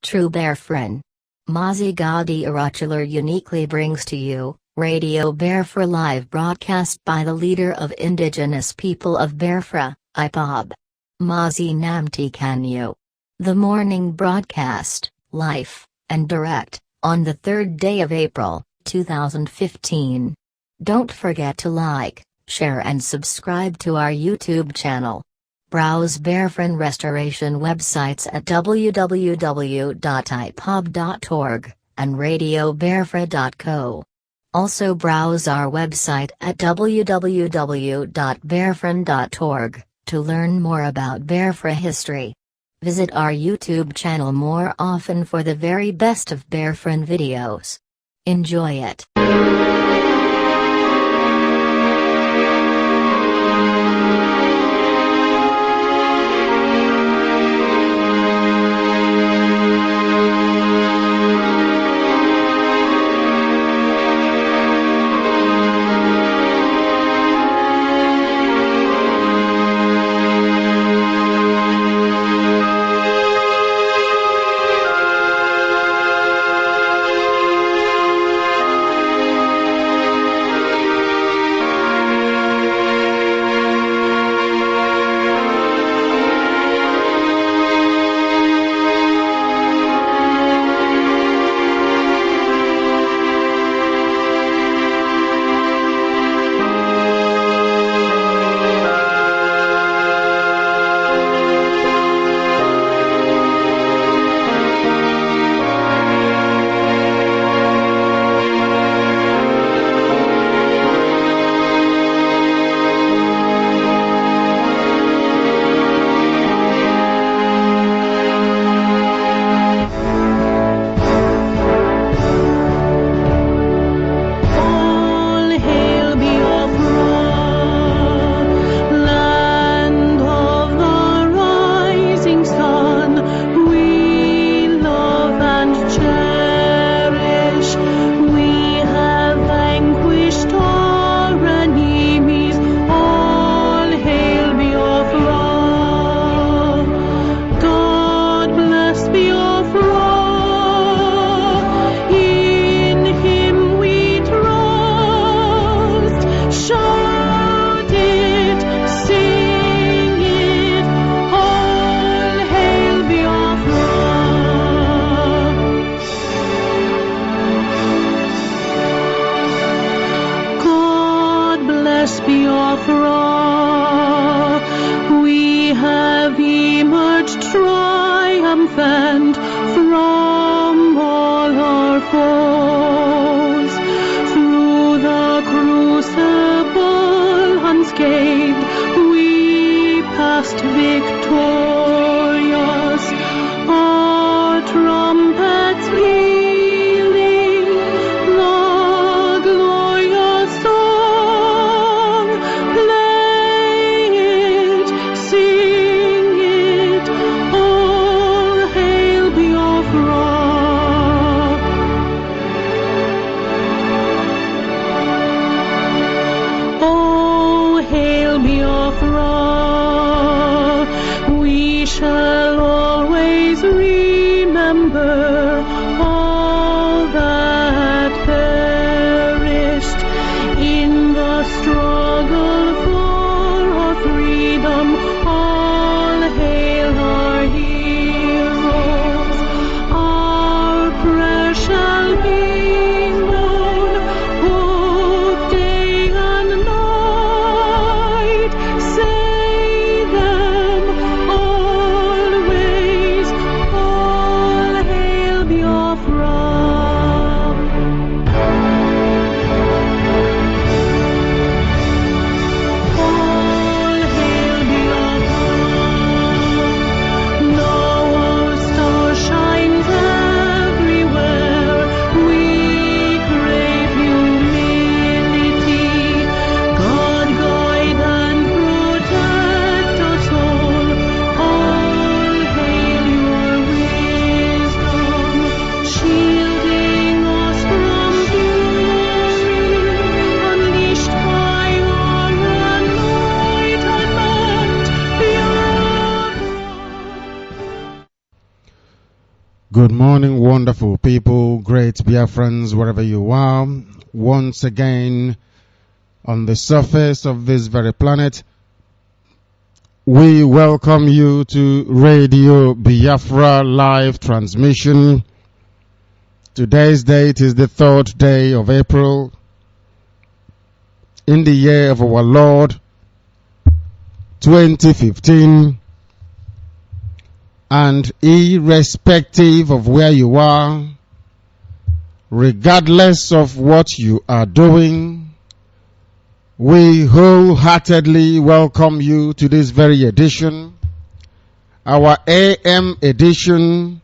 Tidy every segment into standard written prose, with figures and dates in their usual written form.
true Biafran. MAZI NNAMDI uniquely brings to you, Radio Biafra live broadcast by the leader of Indigenous people of Biafra, IPOB. MAZI NNAMDI KANU. The morning broadcast, live, and direct, on the 3rd day of April, 2015. Don't forget to like, share and subscribe to our YouTube channel. Browse Biafran restoration websites at www.ipob.org, and radiobiafra.co. Also browse our website at www.biafran.org, to learn more about Biafra history. Visit our YouTube channel more often for the very best of Biafran videos. Enjoy it. Good morning, wonderful people, great Biafrans, wherever you are. Once again, on the surface of this very planet, we welcome you to Radio Biafra live transmission. Today's date is the 3rd day of April, in the year of our Lord, 2015. And irrespective of where you are, regardless of what you are doing, we wholeheartedly welcome you to this very edition, our AM edition.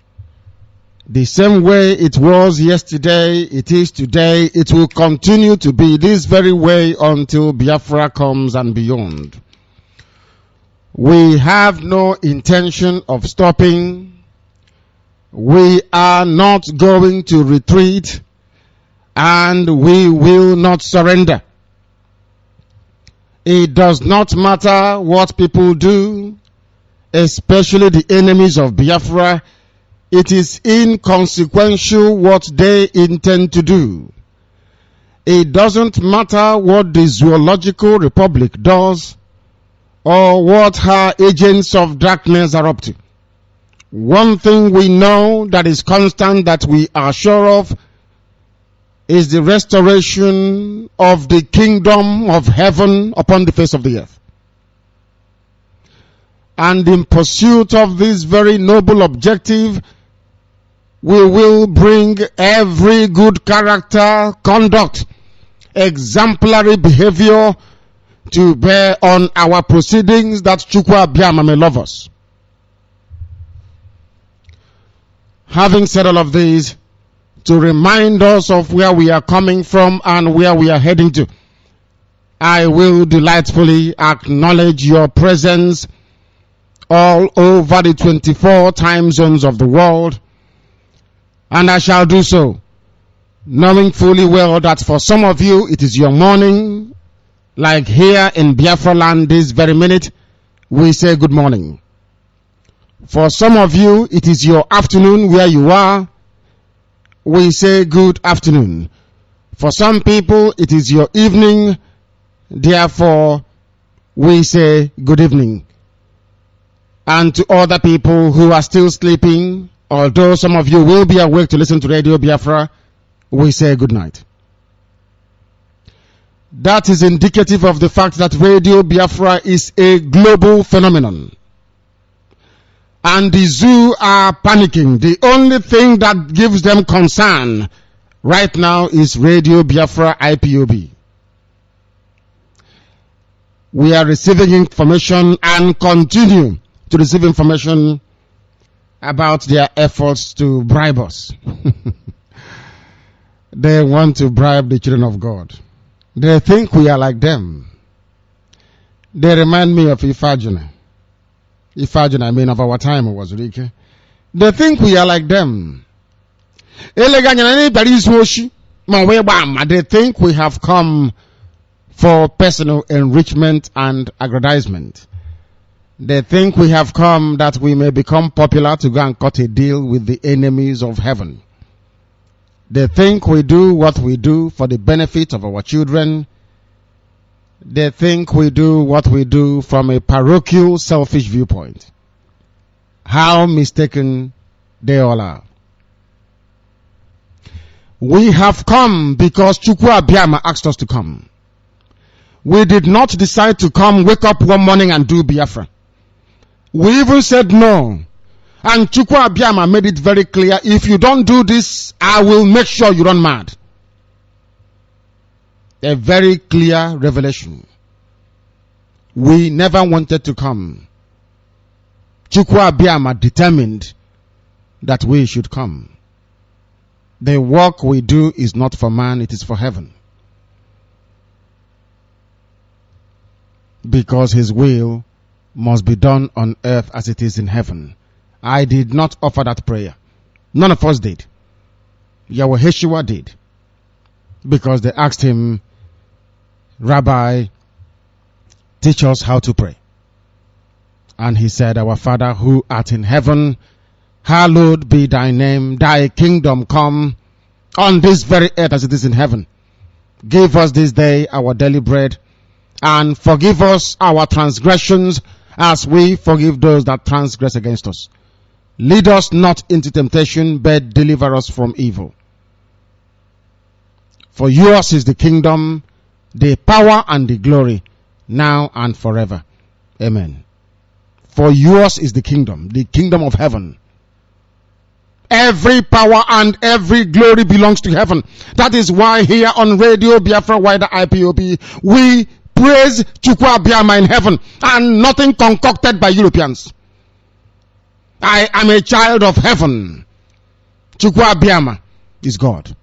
The same way it was yesterday, it is today, it will continue to be this very way until Biafra comes and beyond. We have no intention of stopping. We are not going to retreat, and we will not surrender. It does not matter what people do, especially the enemies of Biafra. It is inconsequential what they intend to do. It doesn't matter what the Zoological Republic does, or what her agents of darkness are up to. One thing we know that is constant, that we are sure of, is the restoration of the kingdom of heaven upon the face of the earth. And in pursuit of this very noble objective, we will bring every good character, conduct, exemplary behavior to bear on our proceedings, that Chukwu Abiama may love us. Having said all of this, to remind us of where we are coming from and where we are heading to, I will delightfully acknowledge your presence all over the 24 time zones of the world, and I shall do so, knowing fully well that for some of you it is your morning. Like here in Biafra land this very minute, we say good morning. For some of you, it is your afternoon where you are. We say good afternoon. For some people, it is your evening. Therefore, we say good evening. And to other people who are still sleeping, although some of you will be awake to listen to Radio Biafra, we say good night. That is indicative of the fact that Radio Biafra is a global phenomenon. And the zoo are panicking. The only thing that gives them concern right now is Radio Biafra IPOB. We are receiving information and continue to receive information about their efforts to bribe us. They want to bribe the children of God. They think we are like them. They remind me of Ifajuna. Ifajuna, I mean, of our time was Rike. They think we are like them. They think we have come for personal enrichment and aggrandizement. They think we have come that we may become popular to go and cut a deal with the enemies of heaven. They think we do what we do for the benefit of our children. They think we do what we do from a parochial, selfish viewpoint. How mistaken they all are. We have come because Chukwu Abiama asked us to come. We did not decide to come, wake up one morning and do Biafra. We even said no. And Chukwu Abiama made it very clear, if you don't do this, I will make sure you run mad. A very clear revelation. We never wanted to come. Chukwu Abiama determined that we should come. The work we do is not for man, it is for heaven. Because his will must be done on earth as it is in heaven. I did not offer that prayer. None of us did. Yahweh Yeshua did. Because they asked him, Rabbi, teach us how to pray. And he said, Our Father who art in heaven, Hallowed be thy name, thy kingdom come on this very earth as it is in heaven. Give us this day our daily bread, and forgive us our transgressions as we forgive those that transgress against us. Lead us not into temptation, but deliver us from evil. For yours is the kingdom, the power, and the glory, now and forever. Amen. For yours is the kingdom of heaven. Every power and every glory belongs to heaven. That is why here on Radio Biafra Wider IPOB, we praise Chukwu Abiama in heaven, and nothing concocted by Europeans. I am a child of heaven. Chukwu Abiama is God.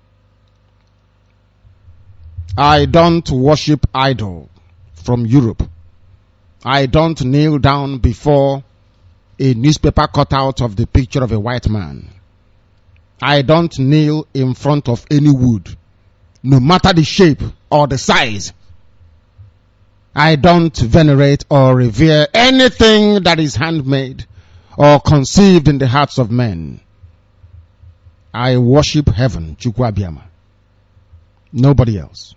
I don't worship idol from Europe. I don't kneel down before a newspaper cutout of the picture of a white man. I don't kneel in front of any wood, no matter the shape or the size. I don't venerate or revere anything that is handmade or conceived in the hearts of men. I worship heaven, Chukwu Abiama. Nobody else.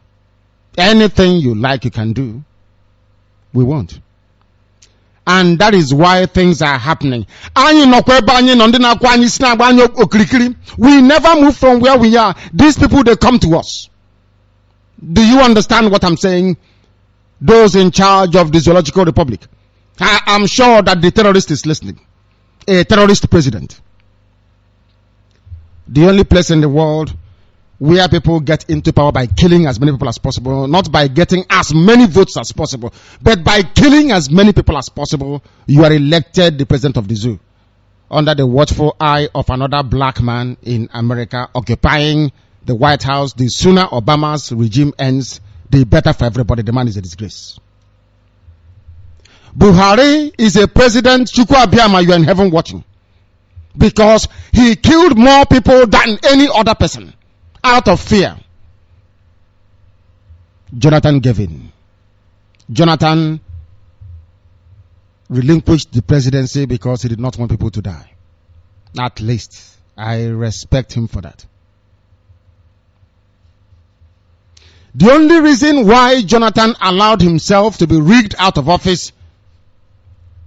Anything you like, you can do. We won't. And that is why things are happening. We never move from where we are. These people, they come to us. Do you understand what I'm saying? Those in charge of the Zoological Republic. I'm sure that the terrorist is listening. A terrorist president. The only place in the world where people get into power by killing as many people as possible, not by getting as many votes as possible, but by killing as many people as possible, you are elected the president of the zoo, under the watchful eye of another black man in America occupying the White House. The sooner Obama's regime ends, the better for everybody. The man is a disgrace. Buhari is a president. Chukwu Abiama, you are in heaven watching, because he killed more people than any other person. Out of fear, Jonathan gave in. Jonathan relinquished the presidency because he did not want people to die. At least I respect him for that. The only reason why Jonathan allowed himself to be rigged out of office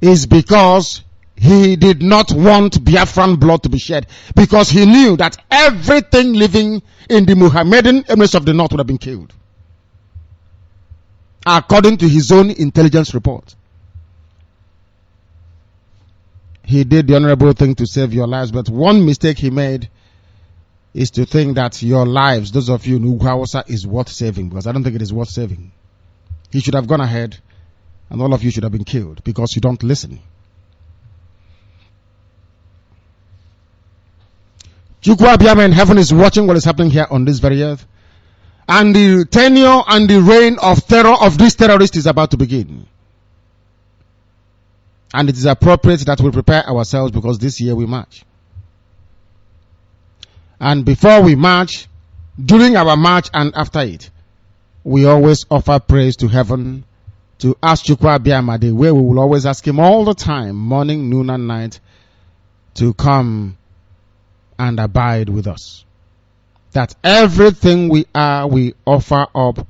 is because he did not want Biafran blood to be shed, because he knew that everything living in the Mohammedan Emirates of the North would have been killed, according to his own intelligence report. He did the honorable thing to save your lives, but one mistake he made is to think that your lives, those of you in Ugwawasa, is worth saving, because I don't think it is worth saving. He should have gone ahead and all of you should have been killed because you don't listen. Chukwu Abiama in heaven is watching what is happening here on this very earth. And the tenure and the reign of terror of this terrorist is about to begin. And it is appropriate that we prepare ourselves, because this year we march. And before we march, during our march and after it, we always offer praise to heaven, to ask Chukwu Abiama, the way we will always ask him all the time, morning, noon, and night, to come and abide with us. That everything we are, we offer up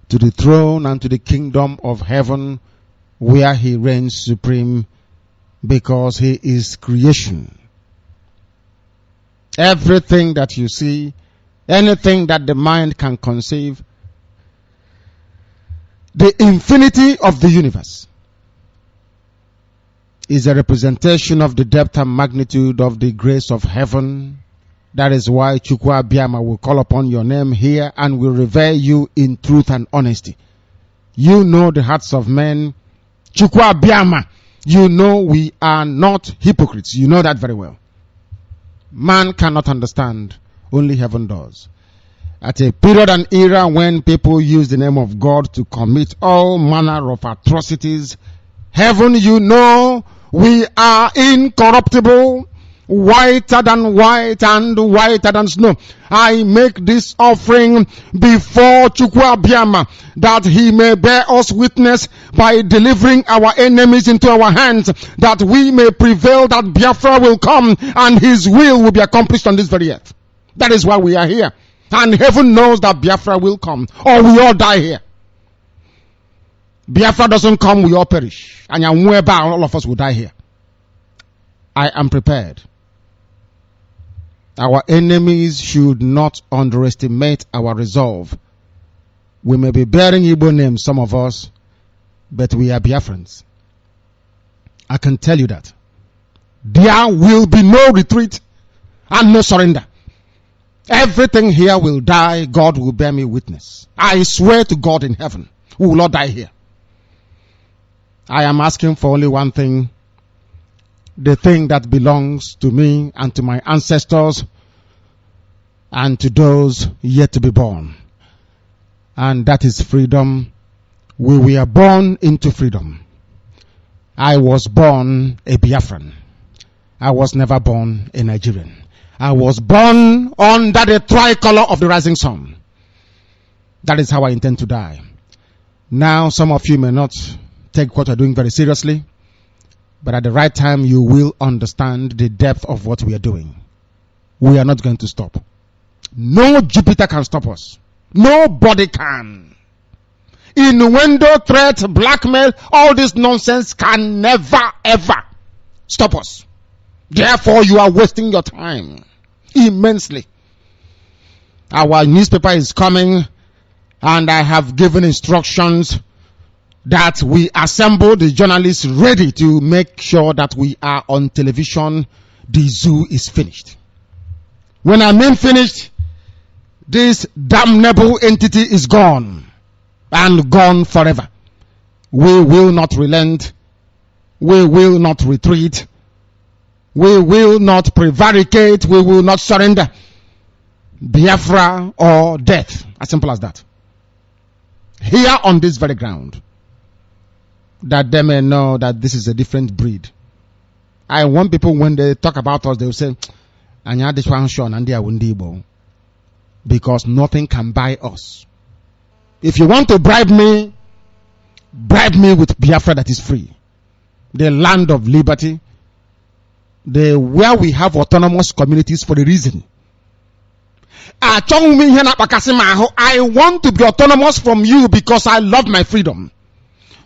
to the throne and to the kingdom of heaven, where he reigns supreme, because he is creation. Everything that you see, anything that the mind can conceive, the infinity of the universe is a representation of the depth and magnitude of the grace of heaven. That is why Chukwu Abiama will call upon your name here and will revere you in truth and honesty. You know the hearts of men. Chukwu Abiama, you know we are not hypocrites. You know that very well. Man cannot understand, only heaven does. At a period and era when people use the name of God to commit all manner of atrocities, heaven, you know we are incorruptible. whiter than white and whiter than snow. I make this offering before Chukwuabiama, that he may bear us witness by delivering our enemies into our hands, that we may prevail, that Biafra will come and his will be accomplished on this very earth. That is why we are here. And heaven knows that Biafra will come, or we all die here. Biafra doesn't come, we all perish. And all of us will die here. I am prepared. Our enemies should not underestimate our resolve. We may be bearing Igbo names, some of us, but we are Biafrans. I can tell you that. There will be no retreat and no surrender. Everything here will die. God will bear me witness. I swear to God in heaven, we will not die here. I am asking for only one thing. The thing that belongs to me and to my ancestors and to those yet to be born. And that is freedom. We were born into freedom. I was born a Biafran. I was never born a Nigerian. I was born under the tricolor of the rising sun. That is how I intend to die. Now, some of you may not take what you're doing very seriously, but at the right time, you will understand the depth of what we are doing. We are not going to stop. No Jupiter can stop us. Nobody can. Innuendo, threat, blackmail, all this nonsense can never, ever stop us. Therefore, you are wasting your time immensely. Our newspaper is coming, and I have given instructions that we assemble the journalists ready to make sure that we are on television. The zoo is finished. When I mean finished, this damnable entity is gone, and gone forever. We will not relent. We will not retreat. We will not prevaricate. We will not surrender. Biafra or death. As simple as that. Here on this very ground, that they may know that this is a different breed. I want people, when they talk about us, they will say, Anya this one Sean and they are Igbo, because nothing can buy us. If you want to bribe me with Biafra that is free, the land of liberty, where we have autonomous communities for a reason. I want to be autonomous from you because I love my freedom.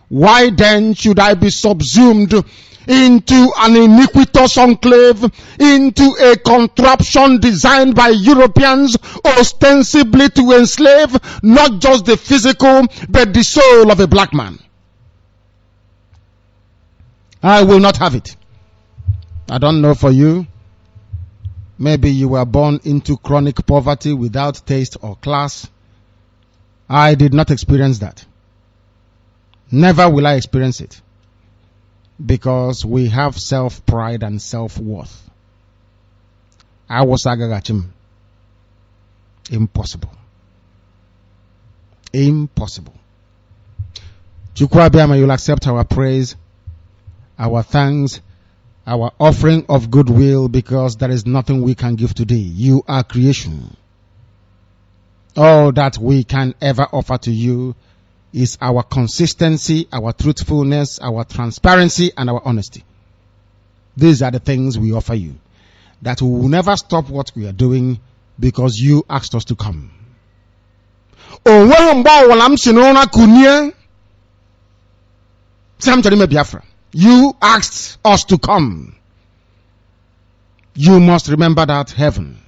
Why then should I be subsumed into an iniquitous enclave, into a contraption designed by Europeans ostensibly to enslave not just the physical but the soul of a black man? I will not have it. I don't know for you. Maybe you were born into chronic poverty without taste or class. I did not experience that. Never will I experience it. Because we have self-pride and self-worth. I was agagachim. Impossible. Impossible. Chukwuabiama, you'll accept our praise, our thanks, our offering of goodwill, because there is nothing we can give today. You are creation. All that we can ever offer to you is our consistency, our truthfulness, our transparency, and our honesty. These are the things we offer you. That we will never stop what we are doing because you asked us to come. You asked us to come. You must remember that, heaven.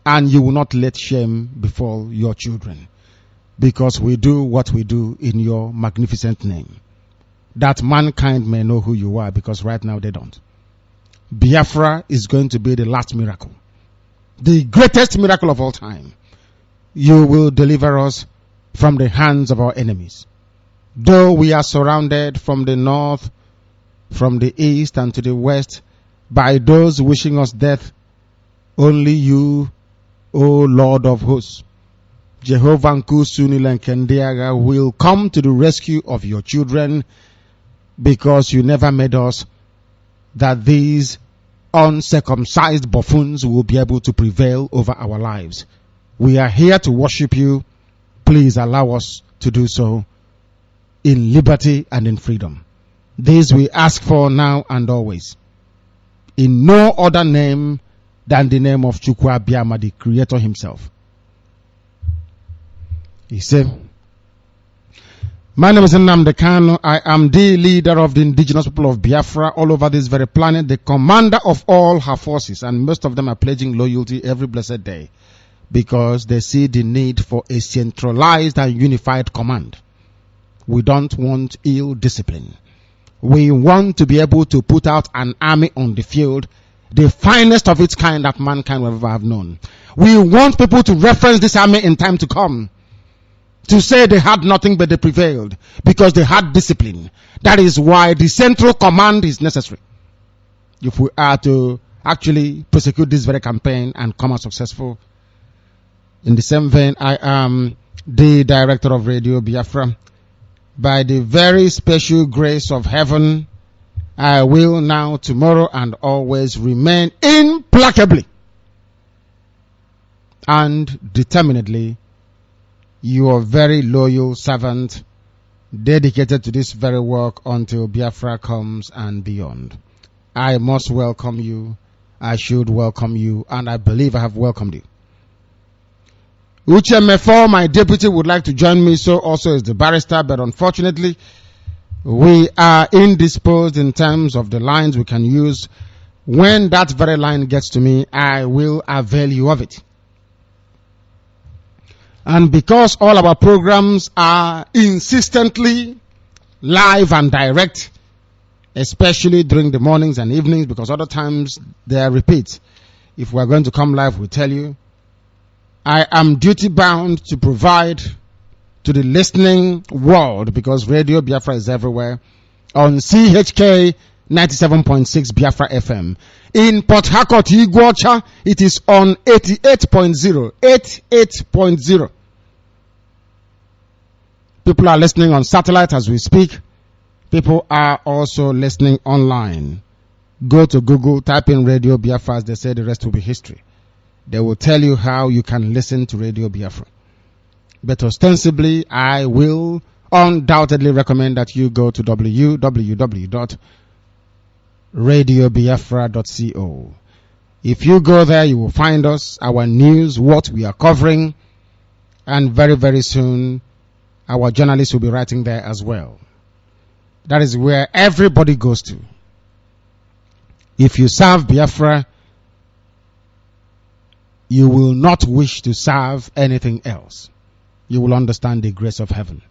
And you will not let shame befall your children. Because we do what we do in your magnificent name. That mankind may know who you are, because right now they don't. Biafra is going to be the last miracle. The greatest miracle of all time. You will deliver us from the hands of our enemies. Though we are surrounded from the north, from the east and to the west by those wishing us death, only you, O Lord of hosts, Jehovah Nkusunil and Kendiaga, will come to the rescue of your children, because you never made us that these uncircumcised buffoons will be able to prevail over our lives. We are here to worship you. Please allow us to do so in liberty and in freedom. This we ask for now and always, in no other name than the name of Chukwu Abiyama, the Creator himself. He said, my name is Nnamdi Kanu. I am the leader of the indigenous people of Biafra all over this very planet, the commander of all her forces, and most of them are pledging loyalty every blessed day because they see the need for a centralized and unified command. We don't want ill discipline. We want to be able to put out an army on the field, the finest of its kind that mankind will ever have known. We want people to reference this army in time to come, to say they had nothing but they prevailed because they had discipline. That is why the central command is necessary if we are to actually prosecute this very campaign and come out successful. In the same vein, I am the director of Radio Biafra. By the very special grace of heaven, I will now, tomorrow, and always remain implacably and determinedly your very loyal servant, dedicated to this very work until Biafra comes and beyond. I must welcome you. I should welcome you, and I believe I have welcomed you. Uche Mefo, my deputy, would like to join me, so also is the barrister, but unfortunately, we are indisposed in terms of the lines we can use. When that very line gets to me, I will avail you of it. And because all our programs are insistently live and direct, especially during the mornings and evenings, because other times they are repeats. If we are going to come live, we'll tell you. I am duty bound to provide to the listening world, because Radio Biafra is everywhere, on CHK 97.6 Biafra FM. In Port Harcourt, Iguacha, it is on 88.0. 88.0. People are listening on satellite as we speak. People are also listening online. Go to Google, type in Radio Biafra, as they say, the rest will be history. They will tell you how you can listen to Radio Biafra. But ostensibly, I will undoubtedly recommend that you go to www.radiobiafra.co. If you go there, you will find us, our news, what we are covering, and very, very soon, our journalists will be writing there as well. That is where everybody goes to. If you serve Biafra, you will not wish to serve anything else. You will understand the grace of heaven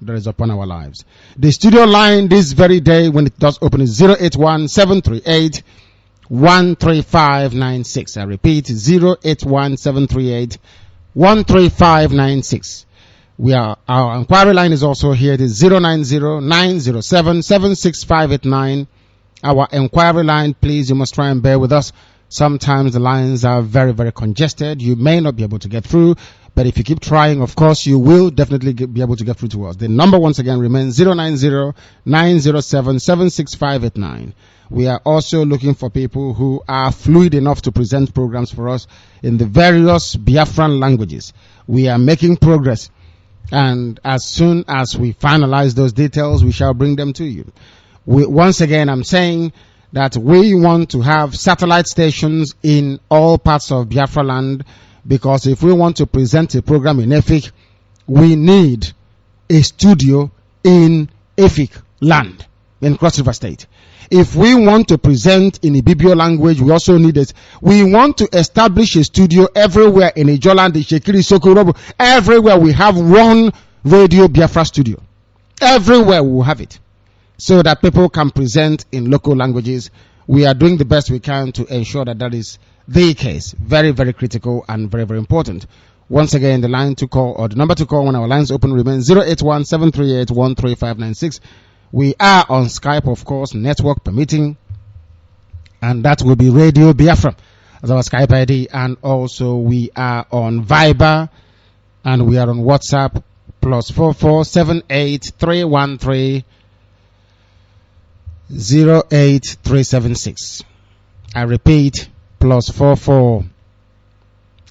that is upon our lives. The studio line this very day, when it does open, is 081-738-13596. I repeat, 081-738-13596. Our inquiry line is also here. It is 090-907-76589. Our inquiry line, please, you must try and bear with us. Sometimes the lines are very, very congested. You may not be able to get through, but if you keep trying, of course, you will definitely be able to get through to us. The number once again remains 090-907-76589. We are also looking for people who are fluid enough to present programs for us in the various Biafran languages. We are making progress, and as soon as we finalize those details, we shall bring them to you. Once again, I'm saying that we want to have satellite stations in all parts of Biafra land, because if we want to present a program in Efik, we need a studio in Efik land, in Cross River State. If we want to present in Ibibio language, we also need it. We want to establish a studio everywhere in Ijoland, Ishekiri, Sokorobo, everywhere we have one Radio Biafra studio. Everywhere we will have it, so that people can present in local languages. We are doing the best we can to ensure that that is the case. Very, very critical and very, very important. Once again, the line to call, or the number to call when our lines open, remains 081-738-13596. We are on Skype, of course, network permitting, and that will be Radio Biafra as our Skype ID. And also we are on Viber, and we are on WhatsApp, +447831308376. I repeat, +44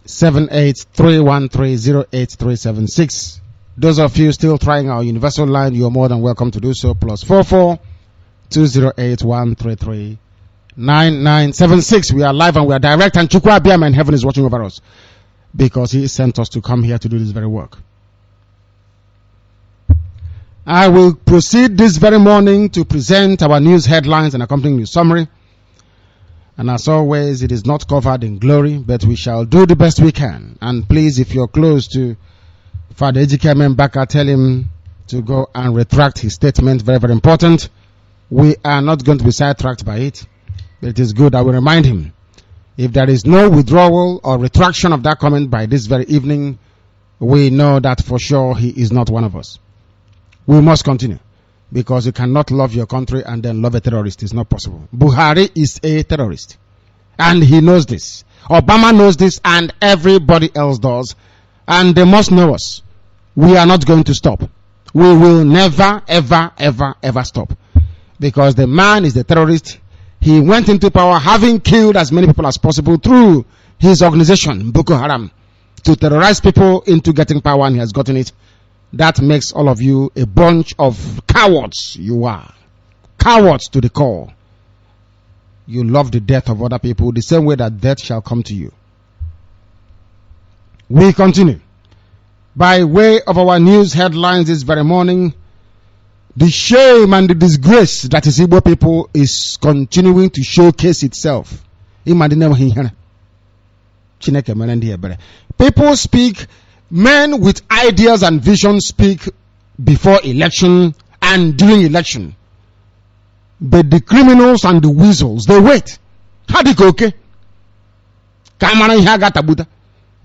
7831308376. Those of you still trying our universal line, you are more than welcome to do so. +44 2081339976. We are live and we are direct, and Chukwu Abiyama in heaven is watching over us because he sent us to come here to do this very work. I will proceed this very morning to present our news headlines and accompanying news summary. And as always, it is not covered in glory, but we shall do the best we can. And please, if you're close to Father Ejike Membaka, tell him to go and retract his statement. Very, very important. We are not going to be sidetracked by it. But it is good. I will remind him. If there is no withdrawal or retraction of that comment by this very evening, we know that for sure he is not one of us. We must continue. Because you cannot love your country and then love a terrorist. It's not possible. Buhari is a terrorist. And he knows this. Obama knows this, and everybody else does. And they must know us. We are not going to stop. We will never, ever, ever, ever stop. Because the man is the terrorist. He went into power having killed as many people as possible through his organization, Boko Haram, to terrorize people into getting power, and he has gotten it. That makes all of you a bunch of cowards. You are cowards to the core. You love the death of other people the same way that death shall come to you. We continue. By way of our news headlines this very morning, the shame and the disgrace that is Igbo people is continuing to showcase itself. People speak. Men with ideas and visions speak before election and during election. But the criminals and the weasels, they wait. How do you go, okay?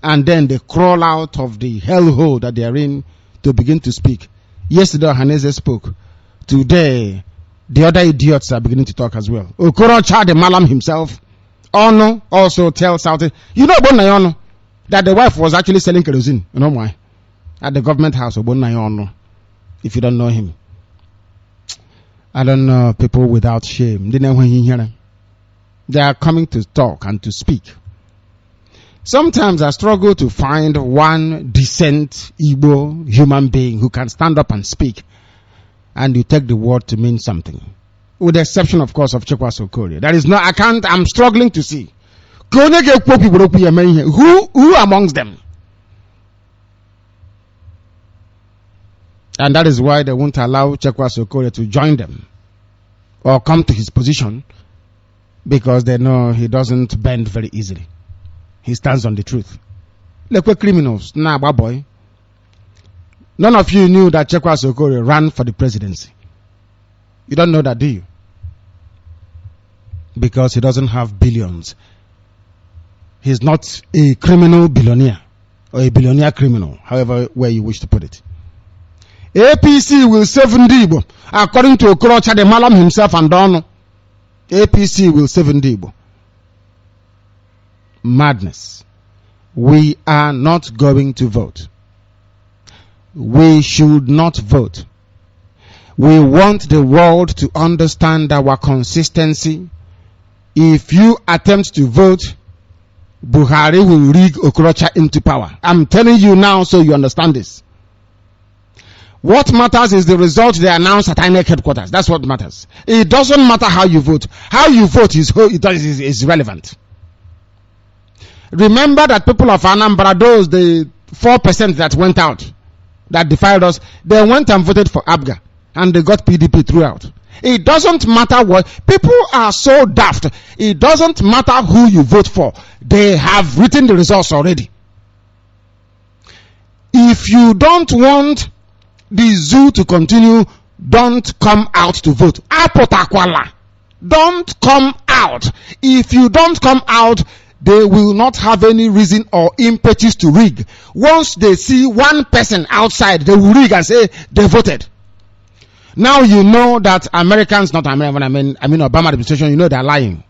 And then they crawl out of the hellhole that they are in to begin to speak. Yesterday, Haneze spoke. Today, the other idiots are beginning to talk as well. Okorocha, the Malam himself, Ono also tells out, you know about Nayono? That the wife was actually selling kerosene, you know why? At the government house, if you don't know him. I don't know people without shame. They are coming to talk and to speak. Sometimes I struggle to find one decent Igbo human being who can stand up and speak, and you take the word to mean something. With the exception, of course, of Chekwa Sokoria. There is no, I'm struggling to see. Who amongst them? And that is why they won't allow Chekwa Sokoria to join them or come to his position, because they know he doesn't bend very easily. He stands on the truth. Like we're criminals. Nah, boy. None of you knew that Chekwa Sokoria ran for the presidency. You don't know that, do you? Because he doesn't have billions. He's not a criminal billionaire or a billionaire criminal, however way you wish to put it. APC will save Igbo, according to Okorocha, the Malam himself and Dono. APC will save Igbo. Madness. We are not going to vote. We should not vote. We want the world to understand our consistency. If you attempt to vote, Buhari will rig Okorocha into power. I'm telling you now so you understand this. What matters is the result they announce at INEC headquarters. That's what matters. It doesn't matter how you vote. How you vote is irrelevant. Remember that people of Anambra, those the 4% that went out, that defied us, they went and voted for Abga, and they got PDP throughout. It doesn't matter what. People are so daft. It doesn't matter who you vote for. They have written the results already. If you don't want the zoo to continue, don't come out to vote. Apotakwala. Don't come out. If you don't come out, they will not have any reason or impetus to rig. Once they see one person outside, they will rig and say they voted. Now you know that Americans, not American, I mean Obama administration, you know they're lying.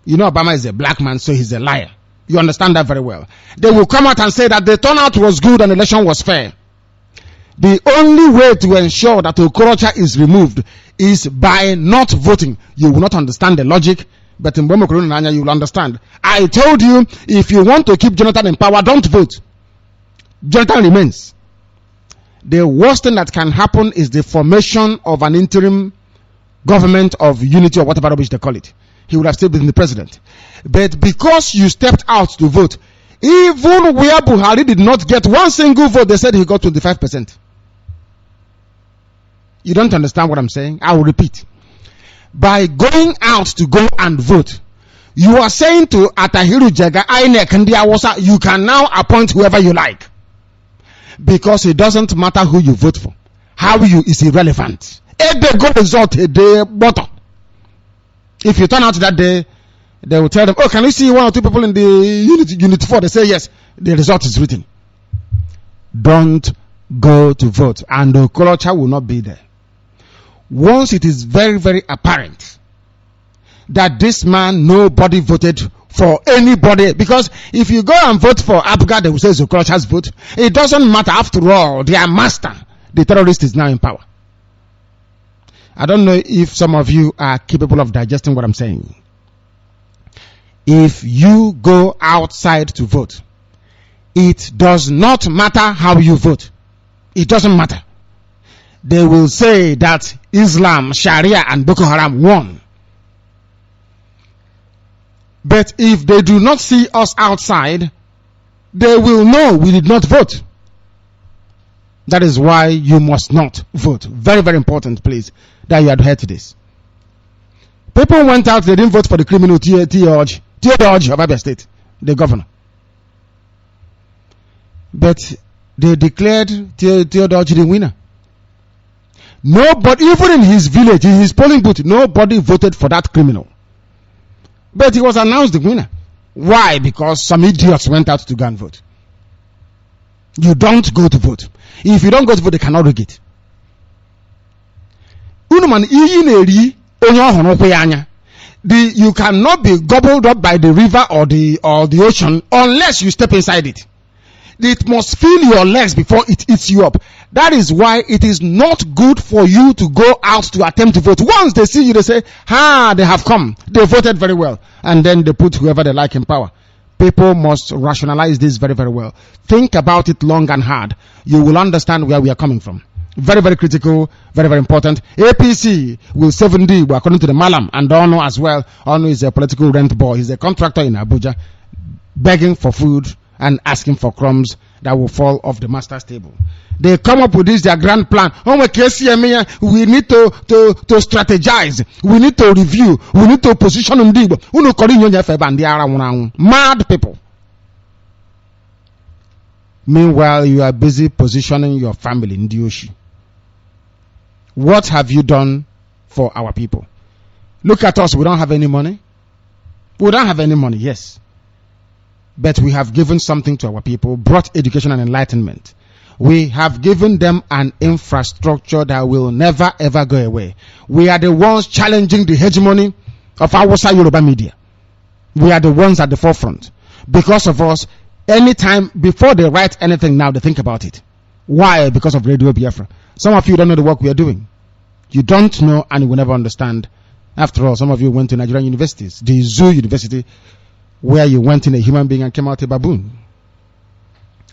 You know Obama is a black man, so he's a liar. You understand that very well. They will come out and say that the turnout was good and the election was fair. The only way to ensure that Okorocha is removed is by not voting. You will not understand the logic, But in Bomo Nanya, you will understand. I told you, if you want to keep Jonathan in power, don't vote. Jonathan remains. The worst thing that can happen is the formation of an interim government of unity or whatever rubbish they call it. He would have still been the president. But because you stepped out to vote, even where Buhari did not get one single vote, they said he got 25%. You don't understand what I'm saying? I will repeat. By going out to go and vote, you are saying to Atahiru Jega, INEC, and Awasa, you can now appoint whoever you like. Because it doesn't matter who you vote for. How you is irrelevant. If they go result a day bottom. If you turn out that day, they will tell them, oh, can you see one or two people in the unit 4? They say yes. The result is written. Don't go to vote. And the culture will not be there. Once it is very, very apparent that this man, nobody voted for anybody, because if you go and vote for Abga, they will say Zokolocha's vote. It doesn't matter. After all, their master, the terrorist, is now in power. I don't know if some of you are capable of digesting what I'm saying. If you go outside to vote, it does not matter how you vote. It doesn't matter. They will say that Islam, Sharia, and Boko Haram won. But if they do not see us outside, they will know we did not vote. That is why you must not vote. Very, very important, please, that you adhere to this. People went out, they didn't vote for the criminal Theodore of Abia State, the governor. But they declared Theodore the winner. Nobody, even in his village, in his polling booth, nobody voted for that criminal. But he was announced the winner. Why? Because some idiots went out to go and vote. You don't go to vote. If you don't go to vote, they cannot rig it. You cannot be gobbled up by the river or the ocean unless you step inside it. It must fill your legs before it eats you up. That is why it is not good for you to go out to attempt to vote. Once they see you, they say, they have come. They voted very well. And then they put whoever they like in power. People must rationalize this very, very well. Think about it long and hard. You will understand where we are coming from. Very, very critical, very, very important. APC will 7D, according to the Malam, and Ono as well. Ono is a political rent boy. He's a contractor in Abuja, begging for food and asking for crumbs that will fall off the master's table. They come up with this, their grand plan. Oh, we need to strategize. We need to review. We need to position Igbo. Mad people. Meanwhile, you are busy positioning your family in Dioshi. What have you done for our people? Look at us. We don't have any money. We don't have any money, yes. But we have given something to our people, brought education and enlightenment. We have given them an infrastructure that will never ever go away. We are the ones challenging the hegemony of Hausa Yoruba media. We are the ones at the forefront. Because of us, anytime, before they write anything now, they think about it. Why? Because of RadioBiafra. Some of you don't know the work we are doing. You don't know and you will never understand. After all, some of you went to Nigerian universities. The Zoo University, where you went in a human being and came out a baboon.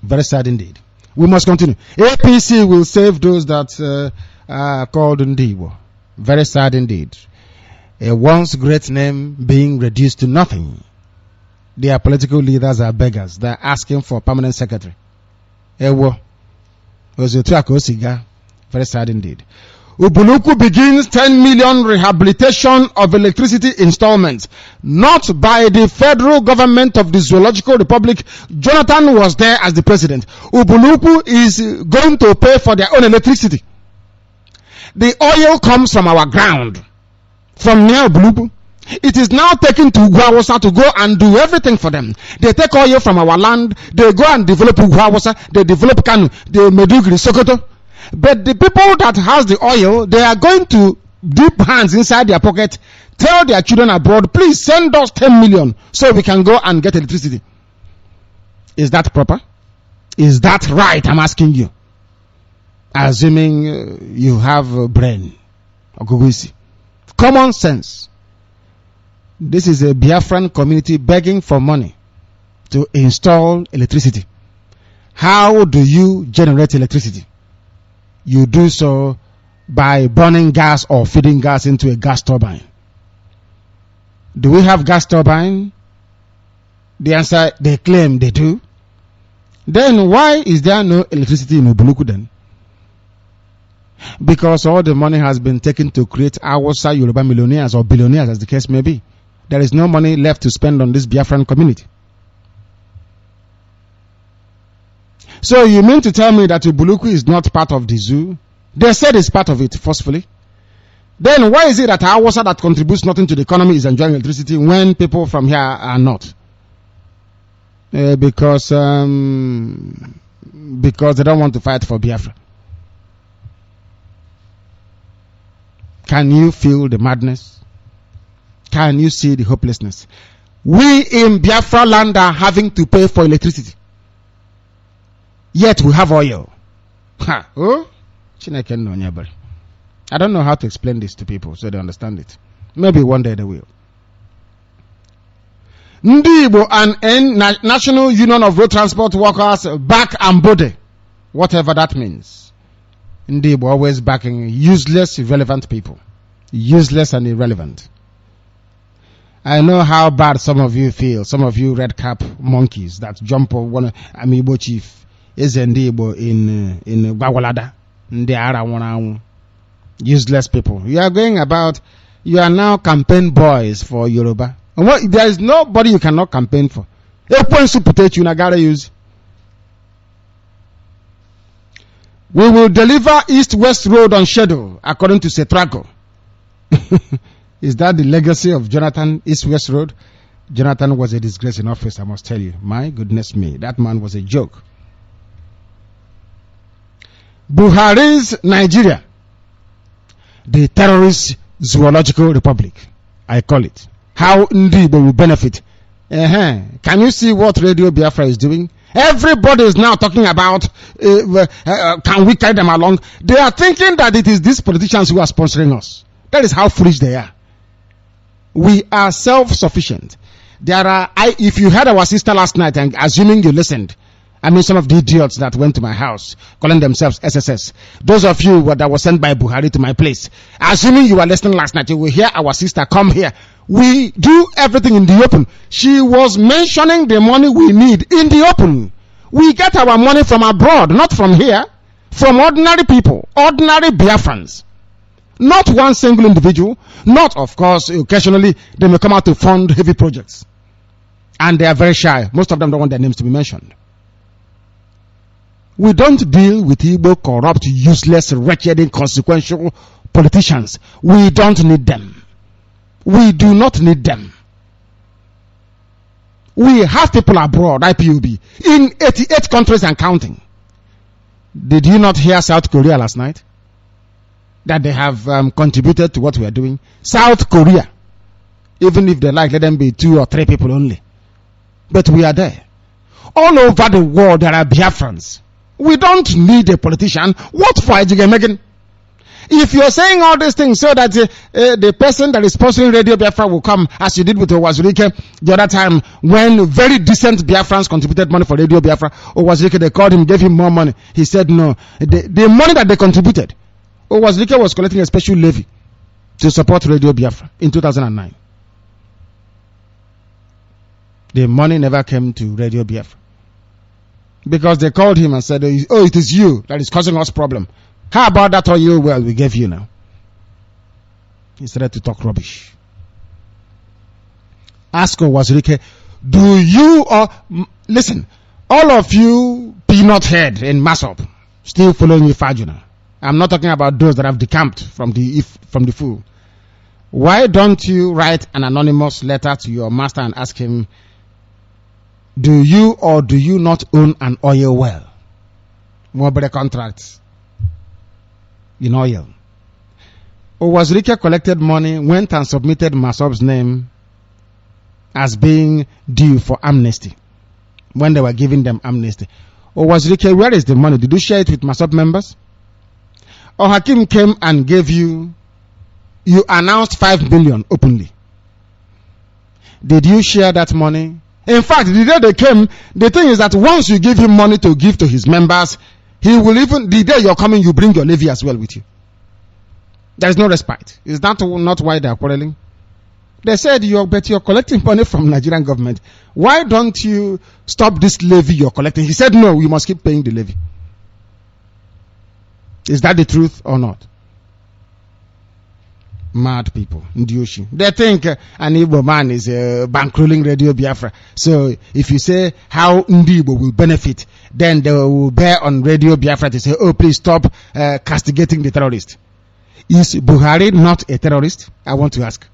Very sad indeed. We must continue. APC will save those that are called Ndiwo. Very sad indeed. A once great name being reduced to nothing. Their political leaders are beggars. They are asking for a permanent secretary. Ewo. Very sad indeed. Ubuluku begins 10 million rehabilitation of electricity installments, not by the federal government of the Zoological Republic. Jonathan was there as the president. Ubuluku is going to pay for their own electricity. The oil comes from our ground, from near Ubuluku. It is now taken to Ugwawasa to go and do everything for them. They take oil from our land, they go and develop Ugwawasa, they develop Kanu, they Medugri, Sokoto. But the people that has the oil, they are going to dip hands inside their pocket, tell their children abroad, please send us 10 million so we can go and get electricity. Is that proper? Is that right? I'm asking you. Assuming you have a brain. Common sense. This is a Biafran community begging for money to install electricity. How do you generate electricity? You do so by burning gas or feeding gas into a gas turbine. Do we have gas turbine? The answer, they claim they do. Then why is there no electricity in Obuluku then? Because all the money has been taken to create Awasa Yoruba millionaires or billionaires, as the case may be. There is no money left to spend on this Biafran community. So you mean to tell me that Obuluku is not part of the zoo? They said it's part of it forcefully. Then why is it that Awasa that contributes nothing to the economy is enjoying electricity when people from here are not? Because they don't want to fight for Biafra. Can you feel the madness? Can you see the hopelessness? We in Biafra land are having to pay for electricity. Yet we have oil. Ha! Oh? I don't know how to explain this to people so they understand it. Maybe one day they will. Ndi Igbo and National Union of Road Transport Workers back and body. Whatever that means. Ndi Igbo always backing useless, irrelevant people. Useless and irrelevant. I know how bad some of you feel. Some of you red cap monkeys that jump on one Igbo chief. Is Ndi Igbo in Gwagwalada. Ndi Ara Wana. Useless people. You are going about, you are now campaign boys for Yoruba. And what, there is nobody you cannot campaign for. We will deliver East-West Road on schedule, according to Setraco. Is that the legacy of Jonathan, East-West Road? Jonathan was a disgrace in office, I must tell you. My goodness me, that man was a joke. Buhari's Nigeria. The terrorist zoological republic, I call it. How Ndi Igbo will benefit. Can you see what Radio Biafra is doing? Everybody is now talking about can we carry them along? They are thinking that it is these politicians who are sponsoring us. That is how foolish they are. We are self-sufficient. If you heard our sister last night, and assuming you listened, I mean some of the idiots that went to my house calling themselves SSS. Those of you that were sent by Buhari to my place, assuming you were listening last night, you will hear our sister come here. We do everything in the open. She was mentioning the money we need in the open. We get our money from abroad, not from here. From ordinary people, ordinary Biafrans. Not one single individual. Not, of course, occasionally they may come out to fund heavy projects. And they are very shy. Most of them don't want their names to be mentioned. We don't deal with Igbo corrupt, useless, wretched, inconsequential politicians. We don't need them. We do not need them. We have people abroad, IPOB, in 88 countries and counting. Did you not hear South Korea last night? That they have contributed to what we are doing? South Korea. Even if they like, let them be 2 or 3 people only. But we are there. All over the world, there are Biafrans. We don't need a politician. What for, Megan? If you're saying all these things so that the person that is sponsoring Radio Biafra will come, as you did with Owazurike the other time, when very decent Biafrans contributed money for Radio Biafra, Owazurike, they called him, gave him more money. He said no. The money that they contributed, Owazurike was collecting a special levy to support Radio Biafra in 2009. The money never came to Radio Biafra. Because they called him and said, oh, it is you that is causing us problem. How about that oil well we gave you now? He started to talk rubbish. Ask Owazurike, do you listen, all of you peanut head in Masop still following Ifajuna. I'm not talking about those that have decamped from the fool. Why don't you write an anonymous letter to your master and ask him, do you or do you not own an oil well? Mobile contracts in oil. Owazurike collected money, went and submitted Masob's name as being due for amnesty when they were giving them amnesty. Owazurike, where is the money? Did you share it with Masob members? Or Hakim came and gave you announced 5 billion openly. Did you share that money? In fact, the day they came, the thing is that once you give him money to give to his members, he will even, the day you're coming, you bring your levy as well with you. There is no respite. Is that not why they are quarreling? They said, you're collecting money from Nigerian government. Why don't you stop this levy you're collecting? He said, no, we must keep paying the levy. Is that the truth or not? Mad people, Ndioshi. They think an Igbo man is bankrolling Radio Biafra. So if you say how Igbo will benefit, then they will bear on Radio Biafra to say, oh, please stop castigating the terrorist. Is Buhari not a terrorist? I want to ask.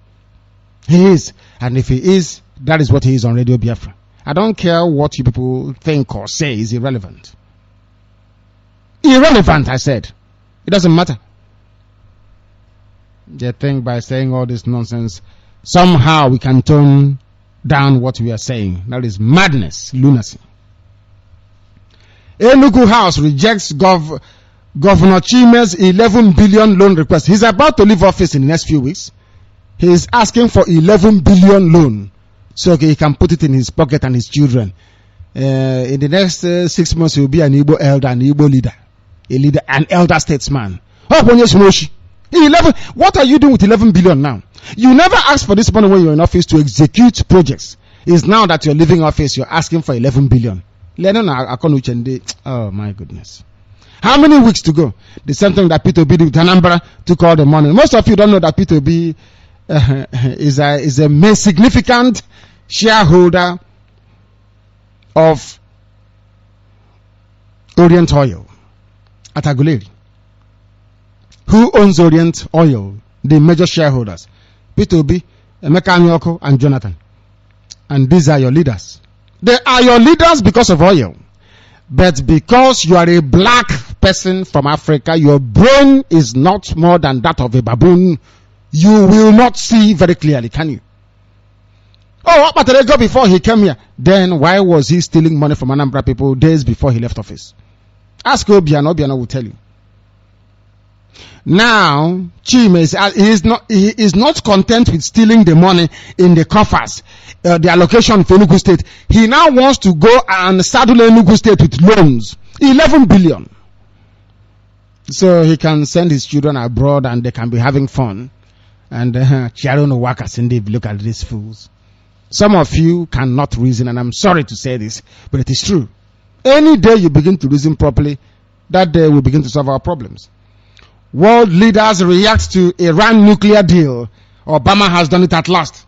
He is. And if he is, that is what he is on Radio Biafra. I don't care what you people think or say is irrelevant. Irrelevant, I said. It doesn't matter. They think by saying all this nonsense, somehow we can tone down what we are saying. That is madness, lunacy. Enugu House rejects Governor Chime's 11 billion loan request. He's about to leave office in the next few weeks. He is asking for 11 billion loan so he can put it in his pocket and his children. In the next 6 months, he will be an Igbo elder, an Igbo leader, an elder statesman. 11. What are you doing with 11 billion now? You never asked for this money when you're in office to execute projects. It's now that you're leaving office, you're asking for 11 billion. Oh my goodness. How many weeks to go? The same thing that Peter B did with Anambra took all the money. Most of you don't know that Peter B is a significant shareholder of Orient Oil at Aguleri. Who owns Orient Oil? The major shareholders. P2B, Emeka Anyoko, and Jonathan. And these are your leaders. They are your leaders because of oil. But because you are a black person from Africa, your brain is not more than that of a baboon. You will not see very clearly, can you? Oh, what about ago before he came here? Then why was he stealing money from Anambra people days before he left office? Ask Obiano. Obiano will tell you. Now, Chime is not content with stealing the money in the coffers, the allocation for Enugu State. He now wants to go and saddle Enugu State with loans, 11 billion. So he can send his children abroad and they can be having fun. And Chiarono workers indeed, look at these fools. Some of you cannot reason, and I'm sorry to say this, but it is true. Any day you begin to reason properly, that day we begin to solve our problems. World leaders react to Iran nuclear deal. Obama has done it at last.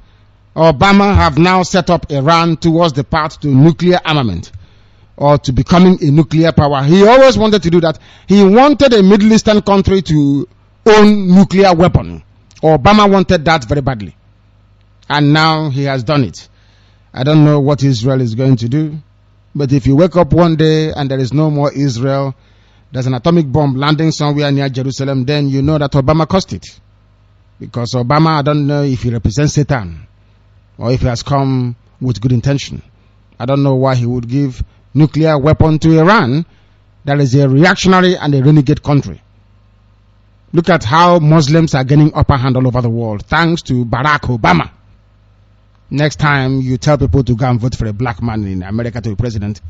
Obama have now set up Iran towards the path to nuclear armament or to becoming a nuclear power. He always wanted to do that. He wanted a Middle Eastern country to own nuclear weapon. Obama wanted that very badly. And now he has done it. I don't know what Israel is going to do. But if you wake up one day and there is no more Israel, there's an atomic bomb landing somewhere near Jerusalem, then you know that Obama caused it. Because Obama, I don't know if he represents Satan or if he has come with good intention. I don't know why he would give nuclear weapon to Iran. That is a reactionary and a renegade country. Look at how Muslims are gaining upper hand all over the world, thanks to Barack Obama. Next time you tell people to go and vote for a black man in America to be president,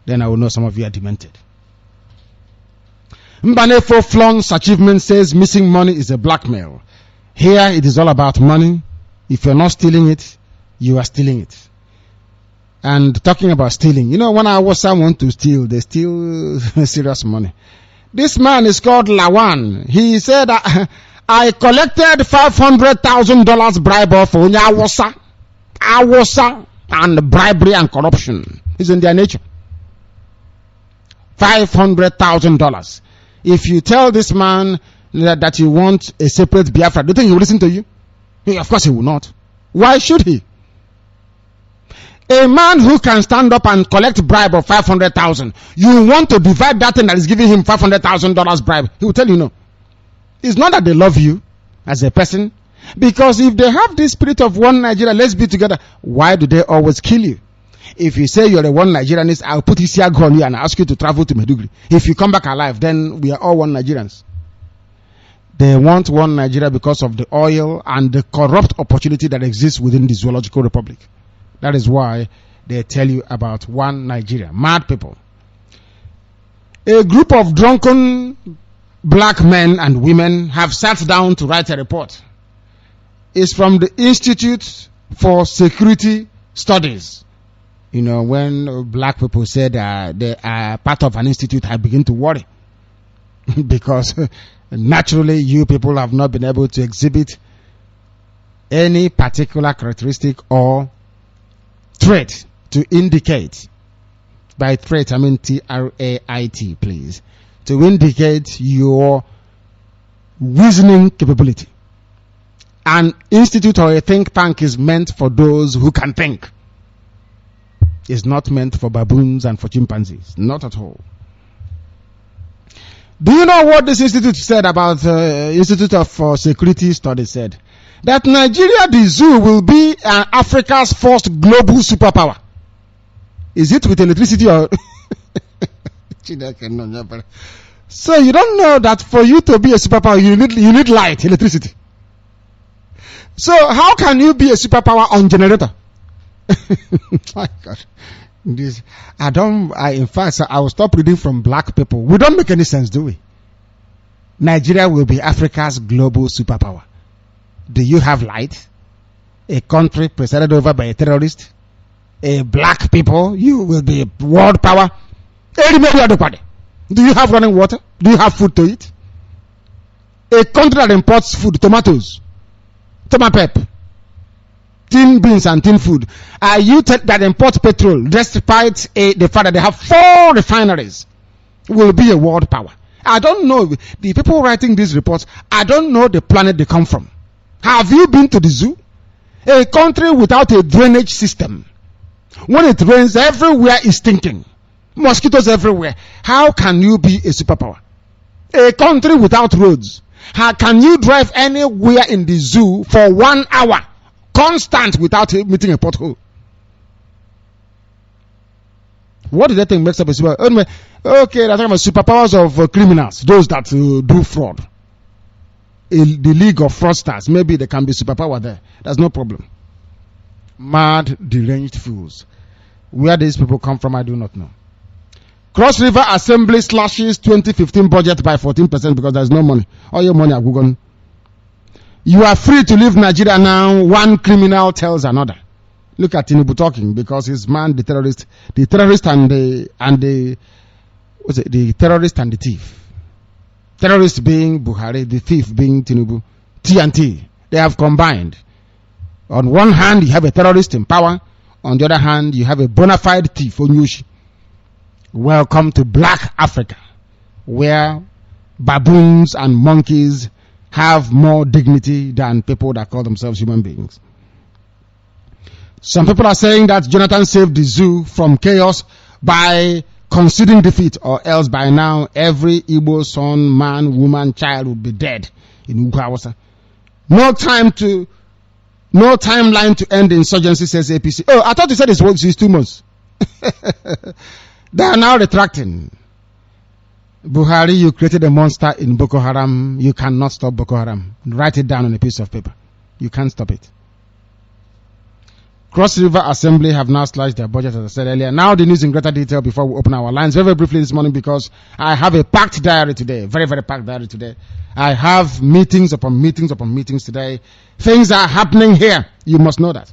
then I will know some of you are demented. Mbanefo flaunts achievement, says missing money is a blackmail. Here it is all about money. If you're not stealing it, you are stealing it. And talking about stealing, you know, when I was someone to steal, they steal serious money. This man is called Lawan. He said, I collected $500,000 bribe for Awasa and bribery and corruption. It's in their nature. $500,000. If you tell this man that you want a separate Biafra, do you think he will listen to you? Of course he will not. Why should he? A man who can stand up and collect bribe of 500,000, you want to divide that thing that is giving him $500,000 bribe, he will tell you no. It's not that they love you as a person, because if they have this spirit of one Nigeria, let's be together, why do they always kill you? If you say you're a one Nigerianist, I'll put Isiago on you and ask you to travel to Meduguri. If you come back alive, then we are all one Nigerians. They want one Nigeria because of the oil and the corrupt opportunity that exists within the zoological republic. That is why they tell you about one Nigeria. Mad people. A group of drunken black men and women have sat down to write a report. It's from the Institute for Security Studies. You know, when black people said they are part of an institute, I begin to worry. Because naturally, you people have not been able to exhibit any particular characteristic or trait to indicate, by trait I mean T-R-A-I-T, please, to indicate your reasoning capability. An institute or a think tank is meant for those who can think. It's not meant for baboons and for chimpanzees. Not at all. Do you know what this institute said about Institute of Security Studies said? That Nigeria, the zoo, will be Africa's first global superpower. Is it with electricity or... So you don't know that for you to be a superpower, you need light, electricity. So how can you be a superpower on generator? My God. This, in fact, I will stop reading from black people. We don't make any sense, do we? Nigeria will be Africa's global superpower. Do you have light? A country presided over by a terrorist? A black people? You will be a world power? Do you have running water? Do you have food to eat? A country that imports food, tomatoes, tomato pep, tin beans and tin food. Are you that import petrol, despite the fact that they have 4 refineries, will be a world power? I don't know. The people writing these reports, I don't know the planet they come from. Have you been to the zoo? A country without a drainage system. When it rains, everywhere is stinking. Mosquitoes everywhere. How can you be a superpower? A country without roads. How can you drive anywhere in the zoo for 1 hour? Constant without meeting a pothole. What do they think makes up a superpower? Okay, they're talking about superpowers of criminals, those that do fraud. In the league of fraudsters, maybe there can be superpower there. That's no problem. Mad, deranged fools. Where these people come from, I do not know. Cross River Assembly slashes 2015 budget by 14% because there's no money. All your money are gone. You are free to leave Nigeria now, one criminal tells another. Look at Tinubu talking because his man, the terrorist and the terrorist and the thief. Terrorist being Buhari, the thief being Tinubu. T&T. They have combined. On one hand, you have a terrorist in power. On the other hand, you have a bona fide thief, Onyushi. Welcome to Black Africa, where baboons and monkeys have more dignity than people that call themselves human beings. Some people are saying that Jonathan saved the zoo from chaos by conceding defeat, or else by now every Igbo son, man, woman, child would be dead in Ugawasa. No timeline to end the insurgency, says APC. Oh, I thought you said it's 2 months. They are now retracting. Buhari, you created a monster in Boko Haram. You cannot stop Boko Haram. Write it down on a piece of paper. You can't stop it. Cross River Assembly have now slashed their budget, as I said earlier. Now the news in greater detail before we open our lines. Very, very briefly this morning, because I have a packed diary today. Very, very packed diary today. I have meetings upon meetings upon meetings today. Things are happening here. You must know that.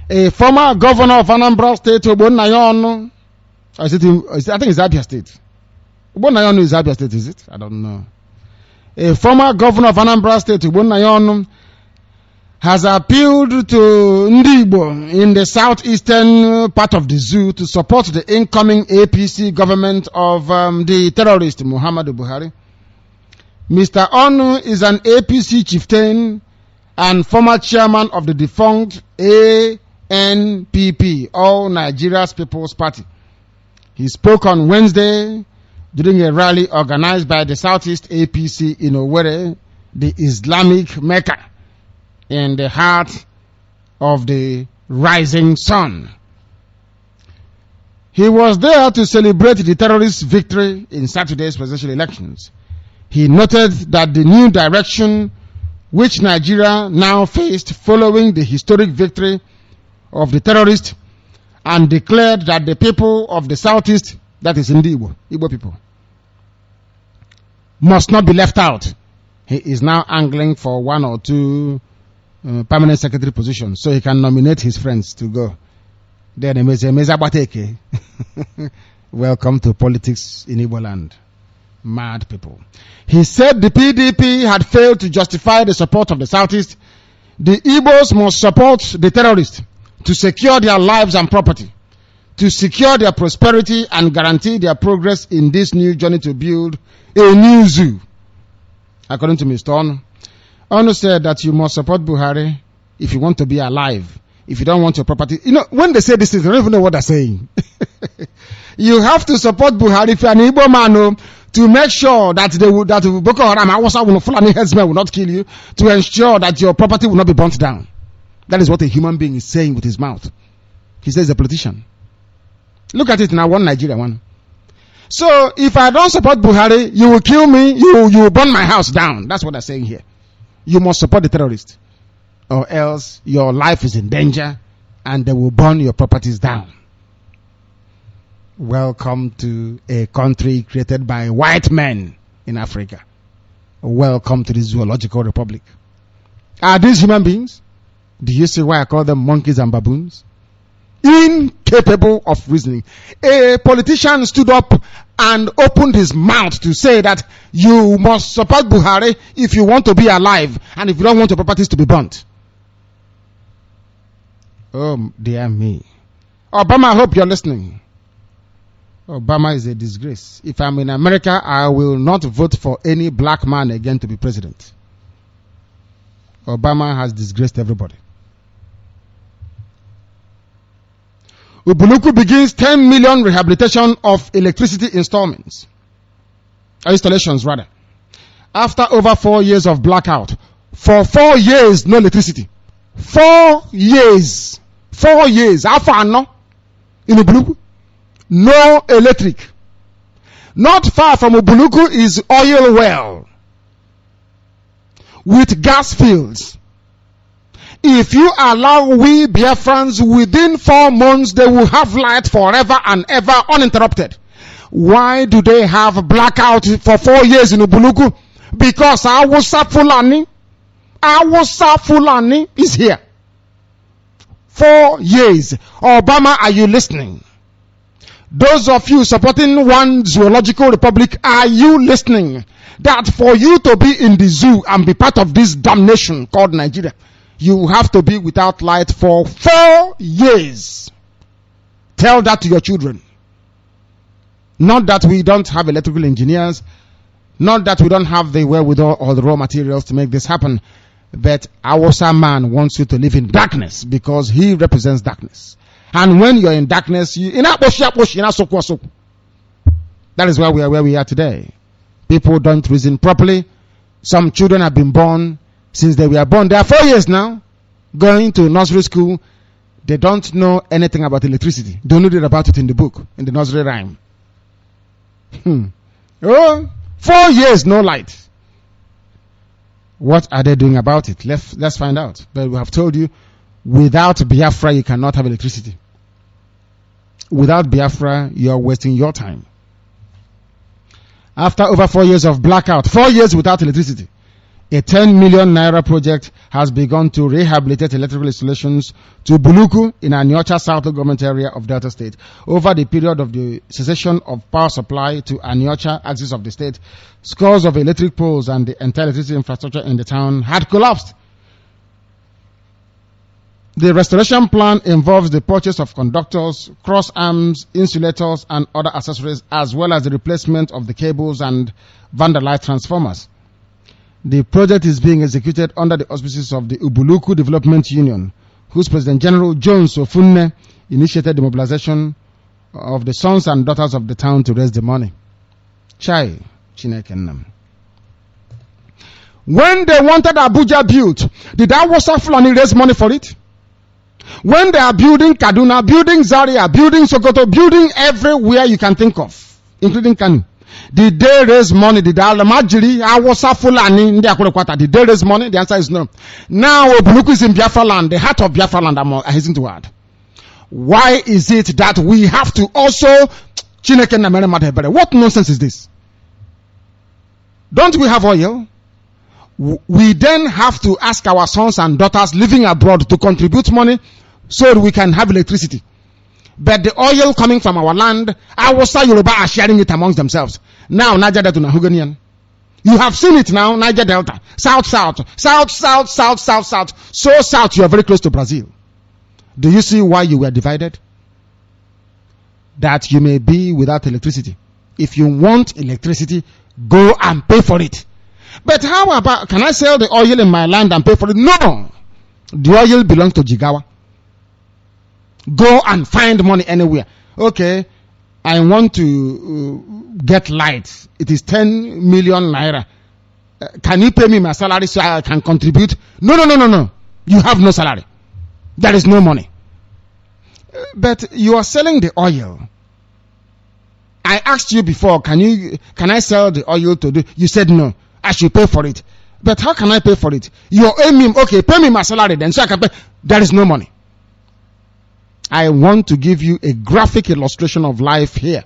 A former governor of Anambra State, Ogbonnayonu, I think it's Abia State. Ogbonnayonu is Abia State, is it? I don't know. A former governor of Anambra State, Ogbonnayonu, has appealed to Ndi Igbo in the southeastern part of the zoo to support the incoming APC government of the terrorist Muhammadu Buhari. Mr. Onu is an APC chieftain and former chairman of the defunct ANPP, All Nigeria's People's Party. He spoke on Wednesday during a rally organized by the Southeast APC in Owerri, the Islamic Mecca, in the heart of the rising sun. He was there to celebrate the terrorist victory in Saturday's presidential elections. He noted that the new direction which Nigeria now faced following the historic victory of the terrorists, and declared that the people of the southeast, that is in the Igbo people, must not be left out. He is now angling for 1 or 2 permanent secretary positions so he can nominate his friends to go. Welcome to politics in Igbo land. Mad people. He said the PDP had failed to justify the support of the Southeast. The Igbos must support the terrorists to secure their lives and property, to secure their prosperity and guarantee their progress in this new journey to build a new zoo. According to Mr. Onu, Onu said that you must support Buhari if you want to be alive. If you don't want your property, you know, when they say this, they don't even know what they're saying. You have to support Buhari if you're an Igbo man, to make sure that Boko Haram, Fulani headsmen will not kill you, to ensure that your property will not be burnt down. That is what a human being is saying with his mouth. He says a politician. Look at it now, one Nigeria one. So if I don't support Buhari, you will kill me, you will burn my house down. That's what they're saying here. You must support the terrorists, or else your life is in danger and they will burn your properties down. Welcome to a country created by white men in Africa. Welcome to the zoological republic. Are these human beings? Do you see why I call them monkeys and baboons? Incapable of reasoning. A politician stood up and opened his mouth to say that you must support Buhari if you want to be alive and if you don't want your properties to be burnt. Oh, dear me. Obama, I hope you're listening. Obama is a disgrace. If I'm in America, I will not vote for any black man again to be president. Obama has disgraced everybody. Ubuluku begins 10 million rehabilitation of electricity installations, after over 4 years of blackout. For 4 years, no electricity. 4 years. 4 years. How far no? In Ubuluku? No electric. Not far from Ubuluku is oil well with gas fields. If you allow we Biafrans, within 4 months they will have light forever and ever uninterrupted. Why do they have blackout for 4 years in Ubuluku? Because Awusa Fulani is here. 4 years. Obama, are you listening? Those of you supporting one zoological republic, are you listening? That for you to be in the zoo and be part of this damnation called Nigeria, you have to be without light for 4 years. Tell that to your children. Not that we don't have electrical engineers, not that we don't have the wherewithal or the raw materials to make this happen, but our man wants you to live in darkness because he represents darkness. And when you're in darkness, that is why we are where we are today. People don't reason properly. Some children have been born. Since they were born, they are 4 years now, going to nursery school. They don't know anything about electricity. They only read about it in the book, in the nursery rhyme. 4 years, no light. What are they doing about it? Let's find out. But we have told you, without Biafra, you cannot have electricity. Without Biafra, you are wasting your time. After over 4 years of blackout, 4 years without electricity, a 10 million naira project has begun to rehabilitate electrical installations to Buluku in Aniocha South government area of Delta State. Over the period of the cessation of power supply to Aniocha axis of the state, scores of electric poles and the entire electricity infrastructure in the town had collapsed. The restoration plan involves the purchase of conductors, cross arms, insulators, and other accessories, as well as the replacement of the cables and vandalized transformers. The project is being executed under the auspices of the Ubuluku Development Union, whose President General Jones Ofunne initiated the mobilization of the sons and daughters of the town to raise the money. Chai Chinekennam. When they wanted Abuja built, did Awusa Fulani raise money for it? When they are building Kaduna, building Zaria, building Sokoto, building everywhere you can think of, including Kanu, Did they raise money? Did Alamajiri, Awasa Fulani, did they raise money? The answer is no. Now, Obuluku is in Biafra land, the heart of Biafra land, I hasten to add. Why is it that we have to also what nonsense is this? Don't we have oil? We then have to ask our sons and daughters living abroad to contribute money so that we can have electricity. But the oil coming from our land, Awasa Yoruba are sharing it amongst themselves. Now, Naija Delta na Huganian. You have seen it now, Niger Delta. South, so south, you are very close to Brazil. Do you see why you were divided? That you may be without electricity. If you want electricity, go and pay for it. But how about, can I sell the oil in my land and pay for it? No! The oil belongs to Jigawa. Go and find money anywhere. Okay, I want to get light. It is 10 million naira. Can you pay me my salary so I can contribute? No. You have no salary. There is no money. But you are selling the oil. I asked you before, can I sell the oil to do? You said no. I should pay for it. But how can I pay for it? You're aiming, okay, pay me my salary then so I can pay. There is no money. I want to give you a graphic illustration of life here.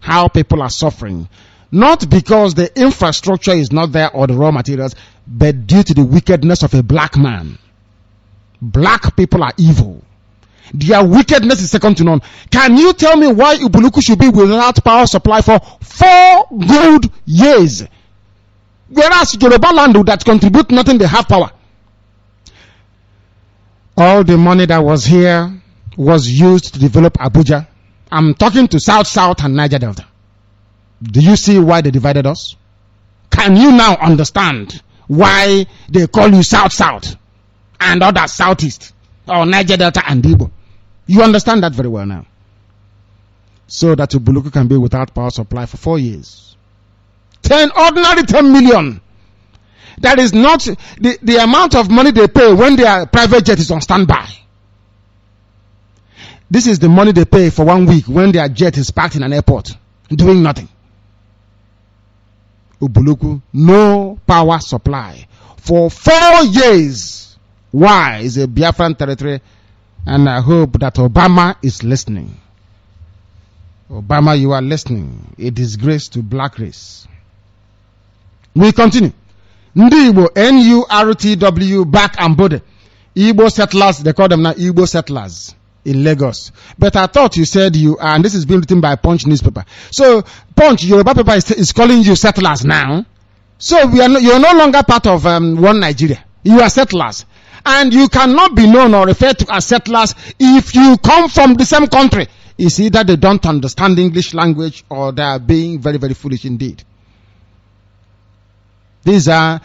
How people are suffering. Not because the infrastructure is not there or the raw materials, but due to the wickedness of a black man. Black people are evil. Their wickedness is second to none. Can you tell me why Ubuluku should be without power supply for 4 good years? Whereas Yoruba land that contribute nothing, they have power. All the money that was here was used to develop Abuja. I'm talking to South and Niger Delta. Do you see why they divided us? Can you now understand why they call you South and others Southeast or Niger Delta and Igbo? You understand that very well now. So that Ubuluku can be without power supply for 4 years. Ordinary 10 million. That is not the amount of money they pay when their private jet is on standby. This is the money they pay for 1 week when their jet is parked in an airport, doing nothing. Ubuluku, no power supply for 4 years. Why? Is a Biafran territory, and I hope that Obama is listening. Obama, you are listening. A disgrace to black race. We continue. Ndi Igbo, NURTW, back and body. Igbo settlers, they call them now Igbo settlers in Lagos. But I thought you said you are, and this is being written by Punch newspaper. So Punch, Yoruba paper is calling you settlers now. So you're no longer part of one Nigeria. You are settlers. And you cannot be known or referred to as settlers if you come from the same country. It's either they don't understand English language or they are being very, very foolish indeed. These are,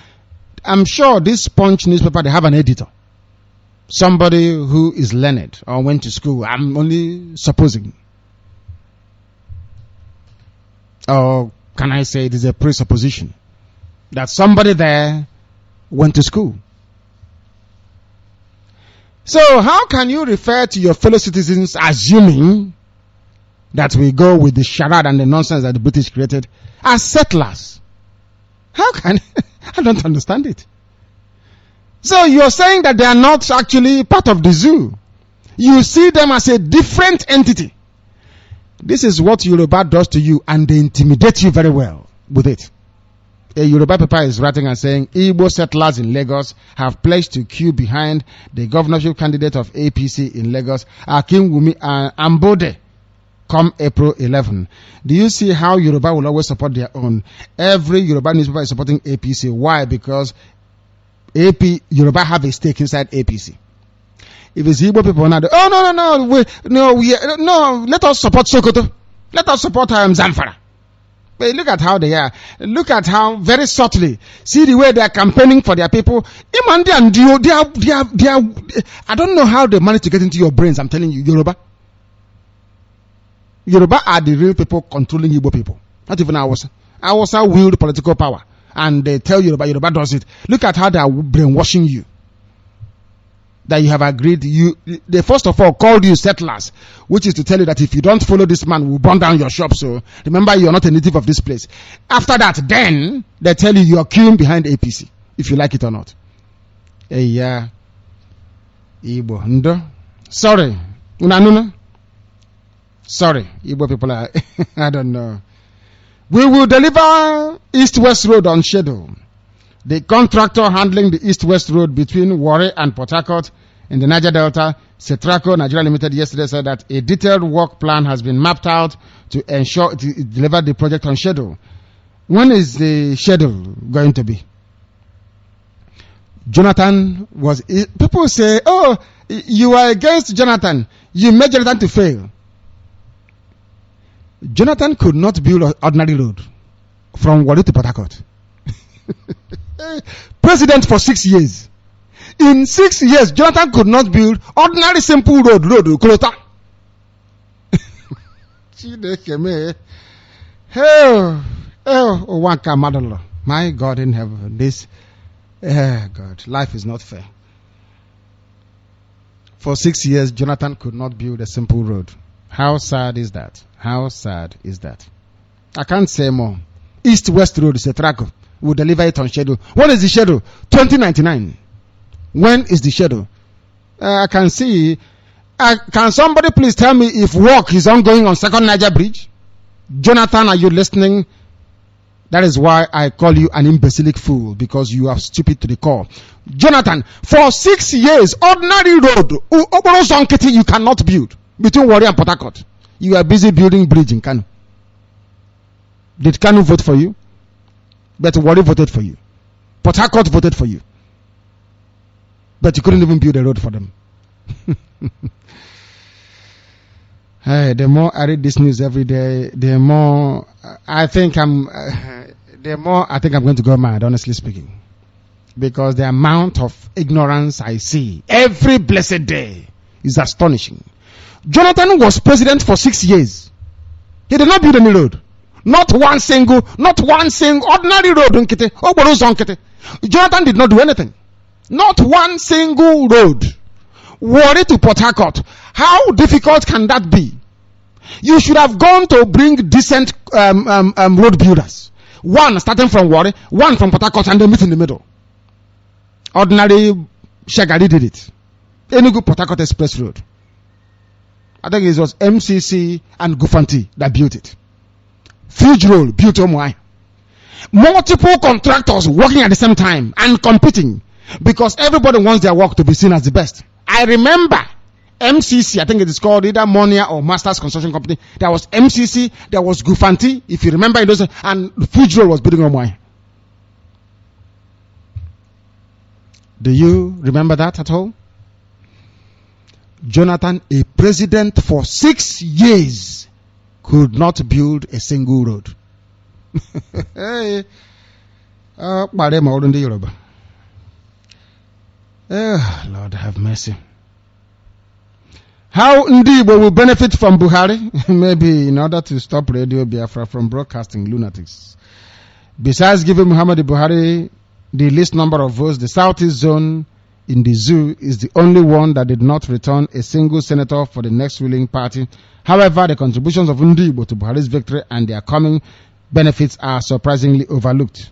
I'm sure this Punch newspaper, they have an editor. Somebody who is learned or went to school. I'm only supposing. Or can I say it is a presupposition that somebody there went to school. So how can you refer to your fellow citizens assuming that we go with the charade and the nonsense that the British created as settlers? How can I don't understand it. So you're saying that they are not actually part of the zoo. You see them as a different entity. This is what Yoruba does to you, and they intimidate you very well with it. A Yoruba paper is writing and saying Igbo settlers in Lagos have pledged to queue behind the governorship candidate of APC in Lagos, Akinwumi Ambode, come April 11. Do you see how Yoruba will always support their own? Every Yoruba newspaper is supporting APC. Why? Because Yoruba have a stake inside APC. If it's Igbo people now, no, let us support Sokoto. Let us support Zamfara. But look at how they are. Look at how very subtly. See the way they are campaigning for their people. I don't know how they manage to get into your brains. I'm telling you, Yoruba. Yoruba are the real people controlling Igbo people. Not even Hausa. Hausa wield political power. And they tell Yoruba does it. Look at how they are brainwashing you. that you have agreed. They first of all called you settlers, which is to tell you that if you don't follow this man, we'll burn down your shop. So remember, you're not a native of this place. After that, then they tell you you are queuing behind APC, if you like it or not. Yeah, Igbo, ndo. Sorry, unanuna. Sorry, Igbo people are. I don't know. We will deliver East-West Road on schedule. The contractor handling the East-West Road between Warri and Port Harcourt in the Niger Delta, Cetraco Nigeria Limited, yesterday said that a detailed work plan has been mapped out to ensure it deliver the project on schedule. When is the schedule going to be? Jonathan was... People say, oh, you are against Jonathan. You made Jonathan to fail. Jonathan could not build an ordinary road from Warri to Port Harcourt. President for 6 years. In 6 years, Jonathan could not build ordinary simple road. My God in heaven, this God, life is not fair. For 6 years, Jonathan could not build a simple road. How sad is that? How sad is that? I can't say more. East-West Road is a track. We'll deliver it on schedule. What is the schedule? 2099. When is the schedule? I can see. Can somebody please tell me if work is ongoing on Second Niger Bridge? Jonathan, are you listening? That is why I call you an imbecilic fool, because you are stupid to the core. Jonathan, for 6 years, ordinary road, you cannot build between Warri and Port Harcourt. You are busy building bridge in Kanu. Did Kanu vote for you? But Warri voted for you. Port Harcourt voted for you. But you couldn't even build a road for them. Hey, the more I read this news every day, the more I think I'm going to go mad, honestly speaking. Because the amount of ignorance I see every blessed day is astonishing. Jonathan was president for 6 years. He did not build any road. Not one single ordinary road. Jonathan did not do anything. Not one single road. Warri to Port Harcourt. How difficult can that be? You should have gone to bring decent road builders. One starting from Warri, one from Port Harcourt, and they meet in the middle. Ordinary Shagari did it. Enugu Port Harcourt Express Road. I think it was MCC and Gufanti that built it. Fuge Roll built Omuai. Multiple contractors working at the same time and competing because everybody wants their work to be seen as the best. I remember MCC, I think it is called either Monia or Masters Construction Company. There was MCC, there was Gufanti, if you remember, and Fuge Roll was building Omuai. Do you remember that at all? Jonathan, a president for 6 years, could not build a single road. Hey. Lord have mercy. How Igbo will benefit from Buhari? Maybe in order to stop Radio Biafra from broadcasting lunatics. Besides giving Muhammad Buhari the least number of votes, the Southeast Zone in the zoo is the only one that did not return a single senator for the next ruling party. However, the contributions of Igbo to Buhari's victory and their coming benefits are surprisingly overlooked.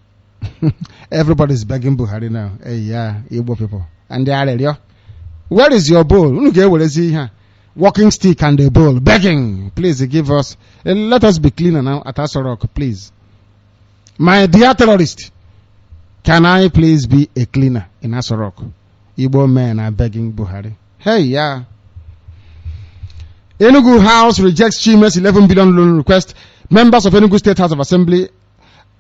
Everybody's begging Buhari now. Hey, yeah, Igbo people. And they are ready. Where is your bowl? Walking stick and a bowl. Begging. Please give us. Let us be cleaner now at Asorok, please. My dear terrorist, can I please be a cleaner in Asorok? Igbo men are begging Buhari. Hey, yeah. Enugu House rejects Chime's 11 billion loan request. Members of Enugu State House of Assembly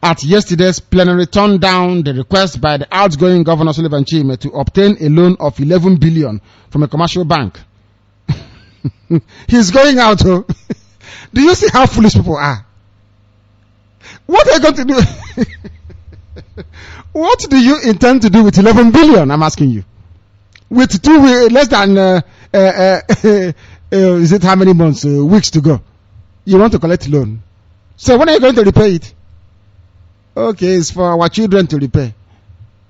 at yesterday's plenary turned down the request by the outgoing Governor Sullivan Chime to obtain a loan of 11 billion from a commercial bank. He's going out. Oh. Do you see how foolish people are? What are you going to do? What do you intend to do with 11 billion? I'm asking you. With less than is it how many months, weeks to go? You want to collect loan. So when are you going to repay it? Okay, it's for our children to repay.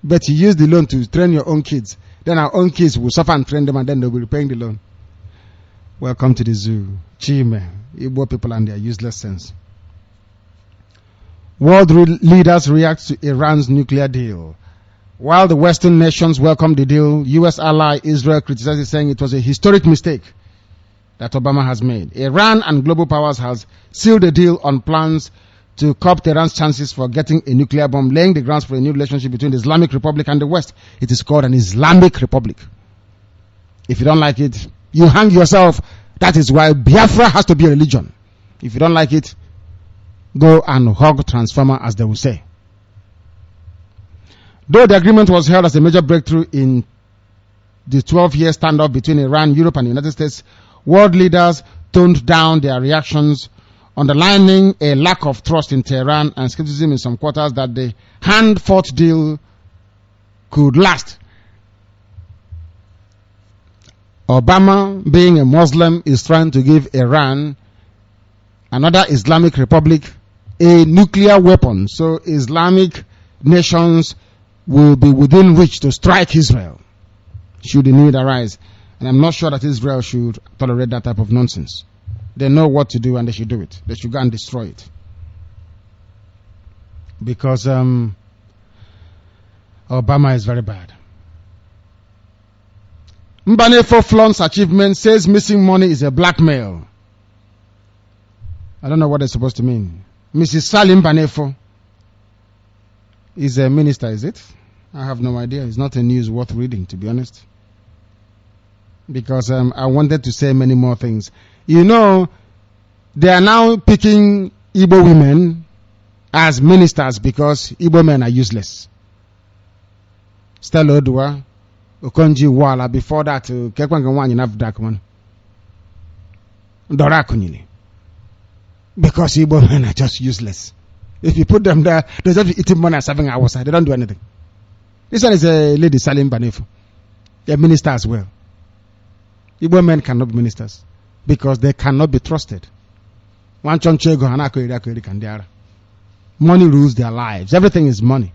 But you use the loan to train your own kids. Then our own kids will suffer and train them, and then they'll be repaying the loan. Welcome to the zoo. Chime, Igbo people and their useless sense. World leaders react to Iran's nuclear deal. While the Western nations welcome the deal, U.S. ally Israel criticizes, saying it was a historic mistake that Obama has made. Iran and global powers has sealed a deal on plans to curb Tehran's chances for getting a nuclear bomb, laying the grounds for a new relationship between the Islamic Republic and the West. It is called an Islamic Republic. If you don't like it, you hang yourself. That is why Biafra has to be a religion. If you don't like it, go and hug Transformer, as they will say. Though the agreement was held as a major breakthrough in the 12-year standoff between Iran, Europe, and the United States, world leaders toned down their reactions, underlining a lack of trust in Tehran and skepticism in some quarters that the hand-fought deal could last. Obama, being a Muslim, is trying to give Iran, another Islamic Republic, a nuclear weapon. So Islamic nations will be within reach to strike Israel should the need arise. And I'm not sure that Israel should tolerate that type of nonsense. They know what to do and they should do it. They should go and destroy it. Because Obama is very bad. Mbanefo flaunts achievement, says missing money is a blackmail. I don't know what it's supposed to mean. Mrs. Salim Mbanefo is a minister, is it? I have no idea. It's not a news worth reading, to be honest. Because I wanted to say many more things. You know, they are now picking Igbo women as ministers because Igbo men are useless. Stella Odua, Okonji Wala, before that, Kekwanganwanyi Navdak one. Dorakunyini. Because Igbo men are just useless. If you put them there, they're just eating money and serving hours. They don't do anything. This one is a lady, Salim Mbanefo. They're minister as well. Igbo men cannot be ministers because they cannot be trusted. Money rules their lives. Everything is money.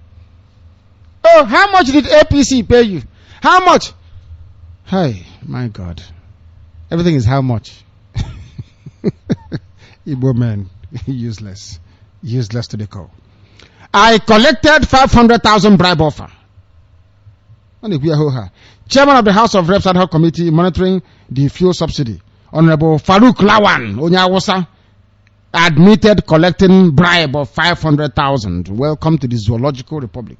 Oh, how much did APC pay you? How much? Hey, my God. Everything is how much. Igbo men, useless. Useless to the core. I collected 500,000 bribe offer. Chairman of the House of Reps ad hoc committee monitoring the fuel subsidy, Honorable Farouk Lawan Onyawosa, admitted collecting bribe of 500,000. Welcome to the Zoological Republic.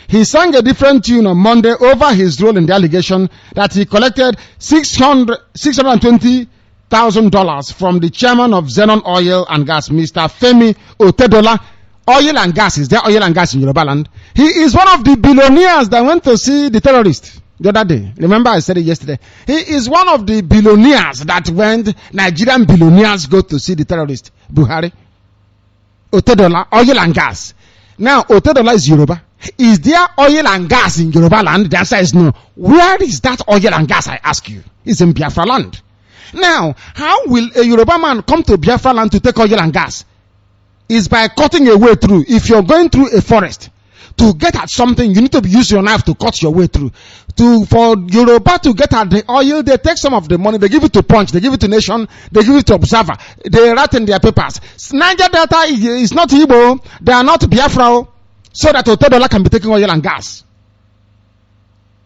He sang a different tune on Monday over his role in the allegation that he collected $620,000 from the chairman of Zenon Oil and Gas, Mr. Femi Otedola. Oil and gas, is there oil and gas in Yoruba land? He is one of the billionaires that went to see the terrorist the other day. Remember I said it yesterday. He is one of the billionaires that went, Nigerian billionaires go to see the terrorist, Buhari. Otedola, oil and gas. Now, Otedola is Yoruba. Is there oil and gas in Yoruba land? The answer is no. Where is that oil and gas, I ask you? It's in Biafra land. Now, how will a Yoruba man come to Biafra land to take oil and gas? Is by cutting a way through. If you're going through a forest to get at something, you need to use your knife to cut your way through. For Yoruba to get at the oil, they take some of the money, they give it to Punch, they give it to Nation, they give it to Observer, they write in their papers. Niger Delta is not Igbo, they are not Biafra, so that Otedola can be taking oil and gas.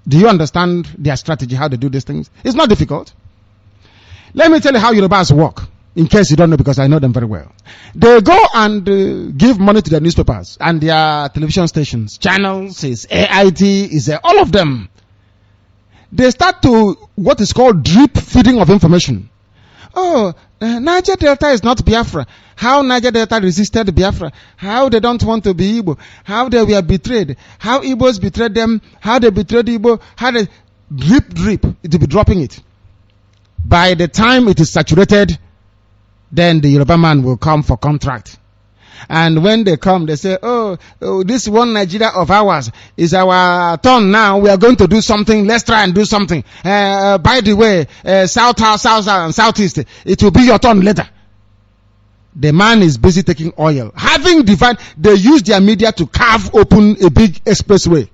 Do you understand their strategy, how they do these things? It's not difficult. Let me tell you how Yorubas work. In case you don't know, because I know them very well. They go and give money to their newspapers and their television stations, channels, is AIT, is all of them. They start to what is called drip feeding of information. Oh, Niger Delta is not Biafra. How Niger Delta resisted Biafra. How they don't want to be Igbo. How they were betrayed. How Igbos betrayed them. How they betrayed Igbo. How they drip. It will be dropping it. By the time it is saturated, then the Yoruba man will come for contract. And when they come, they say, oh, this one Nigeria of ours is our turn now. We are going to do something. Let's try and do something. By the way, south, and southeast, it will be your turn later. The man is busy taking oil. Having defined, they use their media to carve open a big expressway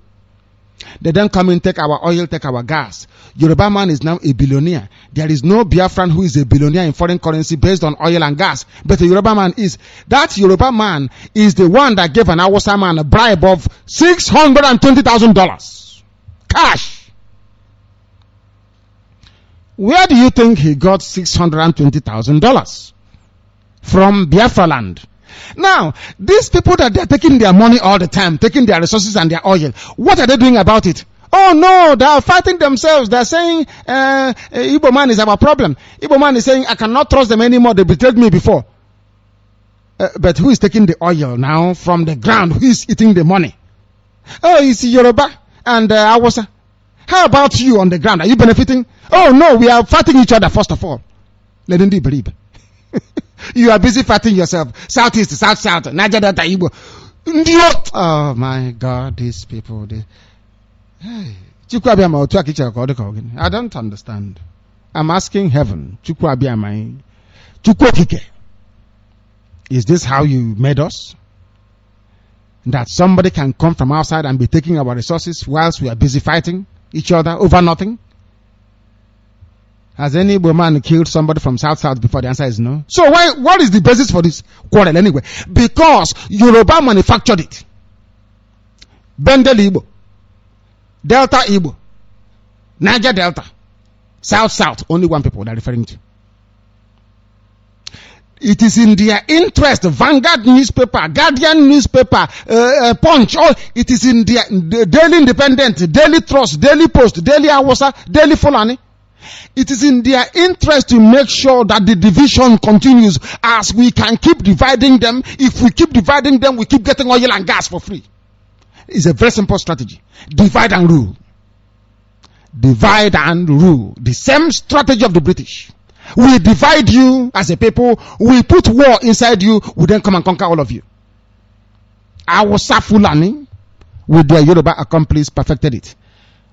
They then come in, take our oil, take our gas. Yoruba man is now a billionaire. There is no Biafran who is a billionaire in foreign currency based on oil and gas. But the Yoruba man is. That Yoruba man is the one that gave an Hausa man a bribe of $620,000. Cash. Where do you think he got $620,000? From Biafra land. Now, these people that they're taking their money all the time, taking their resources and their oil, what are they doing about it? Oh no, they are fighting themselves. They're saying, Igbo man is our problem. Igbo man is saying, I cannot trust them anymore. They betrayed me before. But who is taking the oil now from the ground? Who is eating the money? Oh, it's Yoruba and Hausa. How about you on the ground? Are you benefiting? Oh no, we are fighting each other first of all. Let them believe. You are busy fighting yourself. Southeast, South, Naija, Delta, Igbo. Oh my God, these people. I don't understand. I'm asking heaven. Is this how you made us? That somebody can come from outside and be taking our resources whilst we are busy fighting each other over nothing? Has any woman killed somebody from South before? The answer is no. So what is the basis for this quarrel anyway? Because Yoruba manufactured it. Bendel Igbo, Delta Igbo, Niger Delta, South, only one people they're referring to. It is in their interest. Vanguard newspaper, Guardian newspaper, Punch, all it is in their Daily Independent, Daily Trust, Daily Post, Daily Hausa, Daily Fulani. It is in their interest to make sure that the division continues, as we can keep dividing them. If we keep dividing them, we keep getting oil and gas for free. It's a very simple strategy. Divide and rule. Divide and rule. The same strategy of the British. We divide you as a people. We put war inside you. We then come and conquer all of you. Hausa Fulani with their Yoruba accomplice perfected it.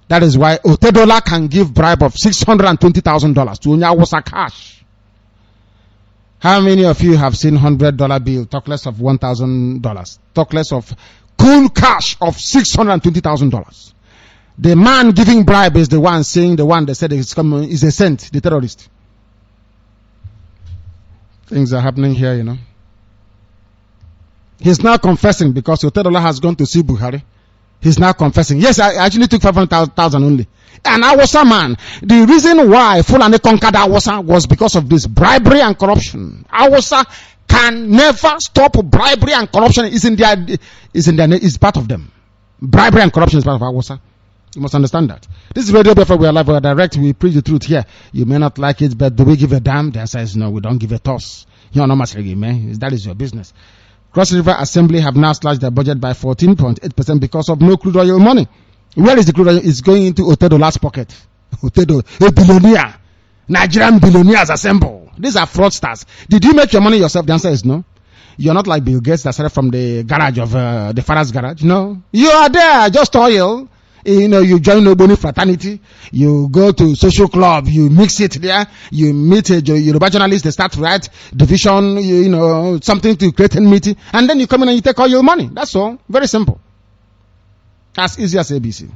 That is why Otedola can give bribe of $620,000 to Hausa cash. How many of you have seen $100 bill, talk less of $1,000, talk less of cool cash of $620,000? The man giving bribe is the one saying, the one that said is coming is a saint, the terrorist. Things are happening here, you know. He's now confessing because Otedola has gone to see Buhari. He's now confessing. Yes, I actually took 500,000 only. And Hausa man, the reason why Fulani conquered Hausa was because of this bribery and corruption. Hausa can never stop bribery and corruption. It's part of them. Bribery and corruption is part of Hausa. You must understand that. This is RadioBiafra. We are live, we are direct, we preach the truth here. You may not like it, but do we give a damn? The answer is no, we don't give a toss. You're not much man. That is your business. Cross River Assembly have now slashed their budget by 14.8% because of no crude oil money. Where is the crude oil? It's going into Otedola's pocket. Otedo, a billionaire. Nigerian billionaires assemble. These are fraudsters. Did you make your money yourself? The answer is no. You're not like Bill Gates that started from the garage of the father's garage. No. You are there, just oil. You know, you join Nobody fraternity, you go to social club, you mix it there, you meet a Yoruba journalist, they start to write division, you know, something to create a meeting, and then you come in and you take all your money. That's all. Very simple. As easy as ABC.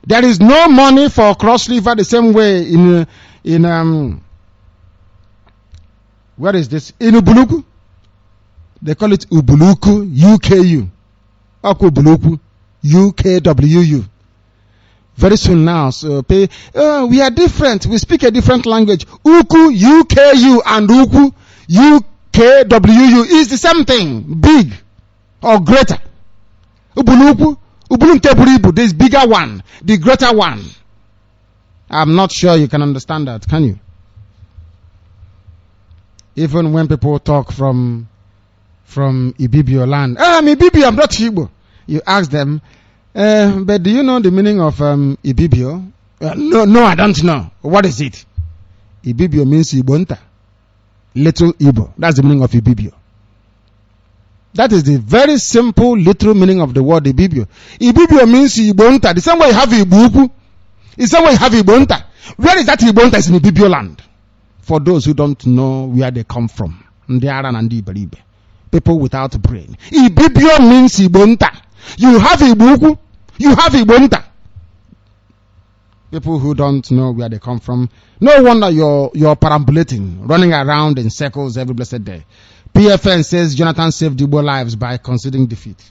There is no money for Cross River the same way in where is this? In Ubuluku. They call it Ubuluku, UKU. Ubuluku, UKWU. Very soon now, so we are different. We speak a different language. Uku, UKU, and Uku, UKWU is the same thing. Big or greater. Ubuluku, Ubuluntebribu, this bigger one, the greater one. I'm not sure you can understand that, can you? Even when people talk from Ibibio land, I'm Ibibio, I'm not Igbo. You ask them, but do you know the meaning of Ibibio? No, I don't know. What is it? Ibibio means Ibonta. Little Igbo. That's the meaning of Ibibio. That is the very simple, literal meaning of the word Ibibio. Ibibio means Ibonta. The same way you have Ibuku. The same way you have Ibonta. Where is that Ibonta? It's in Ibibio land. For those who don't know where they come from. Ndiaran and Iberibe. People without brain. Ibibio means Ibonta. You have Ibuku. You have Ibonta. People who don't know where they come from. No wonder you're perambulating, running around in circles every blessed day. PFN says Jonathan saved Igbo lives by conceding defeat.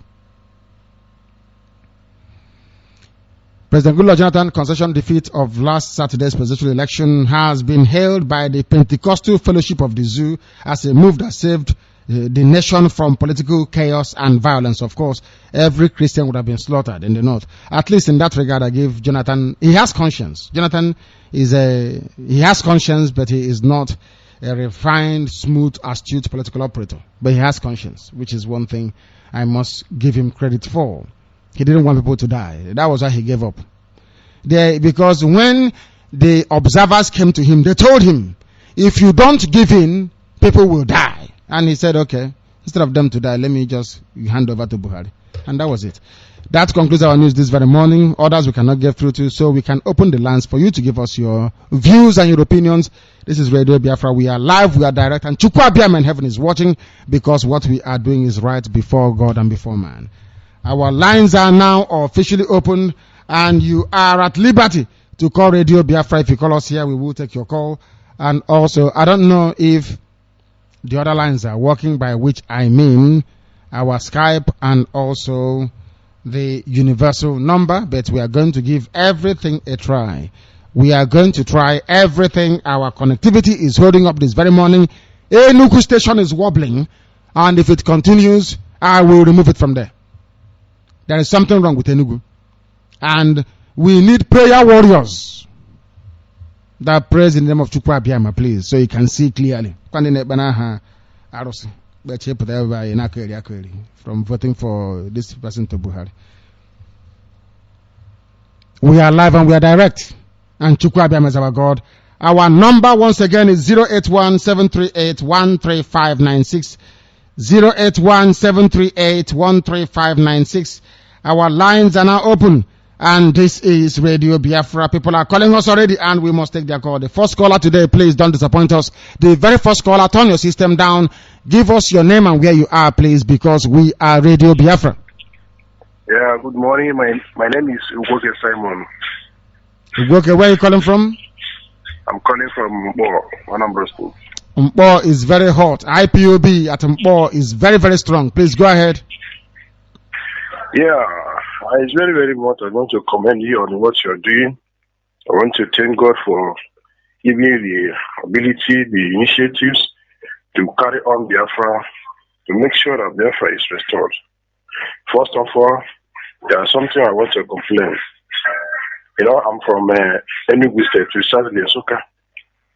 President Goodluck Jonathan concession defeat of last Saturday's presidential election has been hailed by the Pentecostal Fellowship of the Zoo as a move that saved the nation from political chaos and violence. Of course, every Christian would have been slaughtered in the north. At least in that regard, I give Jonathan, he has conscience. Jonathan he has conscience, but he is not a refined, smooth, astute political operator. But he has conscience, which is one thing I must give him credit for. He didn't want people to die. That was why he gave up. Because when the observers came to him, they told him, if you don't give in, people will die. And he said, okay, instead of them to die, let me just hand over to Buhari. And that was it. That concludes our news this very morning. Others we cannot get through to, so we can open the lines for you to give us your views and your opinions. This is Radio Biafra. We are live, we are direct, and Chukwu Abiyama in heaven is watching, because what we are doing is right before God and before man. Our lines are now officially open, and you are at liberty to call Radio Biafra. If you call us here, we will take your call. And also, I don't know if the other lines are working, by which I mean our Skype and also the universal number, but we are going to give everything a try. We are going to try everything. Our connectivity is holding up this very morning. Enugu station is wobbling, and if it continues, I will remove it from there. There is something wrong with Enugu. And we need prayer warriors that prays in the name of Chukwu Abiyama, please, so you can see clearly. From voting for this person to Buhari. We are live and we are direct. And Chukwu Abiyama is our God. Our number once again is 081-738-13596. 081-738-13596. Our lines are now open, and this is Radio Biafra. People are calling us already, and we must take their call. The first caller today, please don't disappoint us. The very first caller, turn your system down. Give us your name and where you are, please, because we are Radio Biafra. Yeah, good morning. My name is Ugoke Simon. Ugoke, where are you calling from? I'm calling from Mbo, Anambra State. Mbo is very hot. IPOB at Mbo is very, very strong. Please go ahead. Yeah, it's very, very much. I want to commend you on what you're doing. I want to thank God for giving you the ability, the initiatives to carry on Biafra, to make sure that Biafra is restored. First of all, there's something I want to complain. You know, I'm from Enugu State, precisely Nsukka.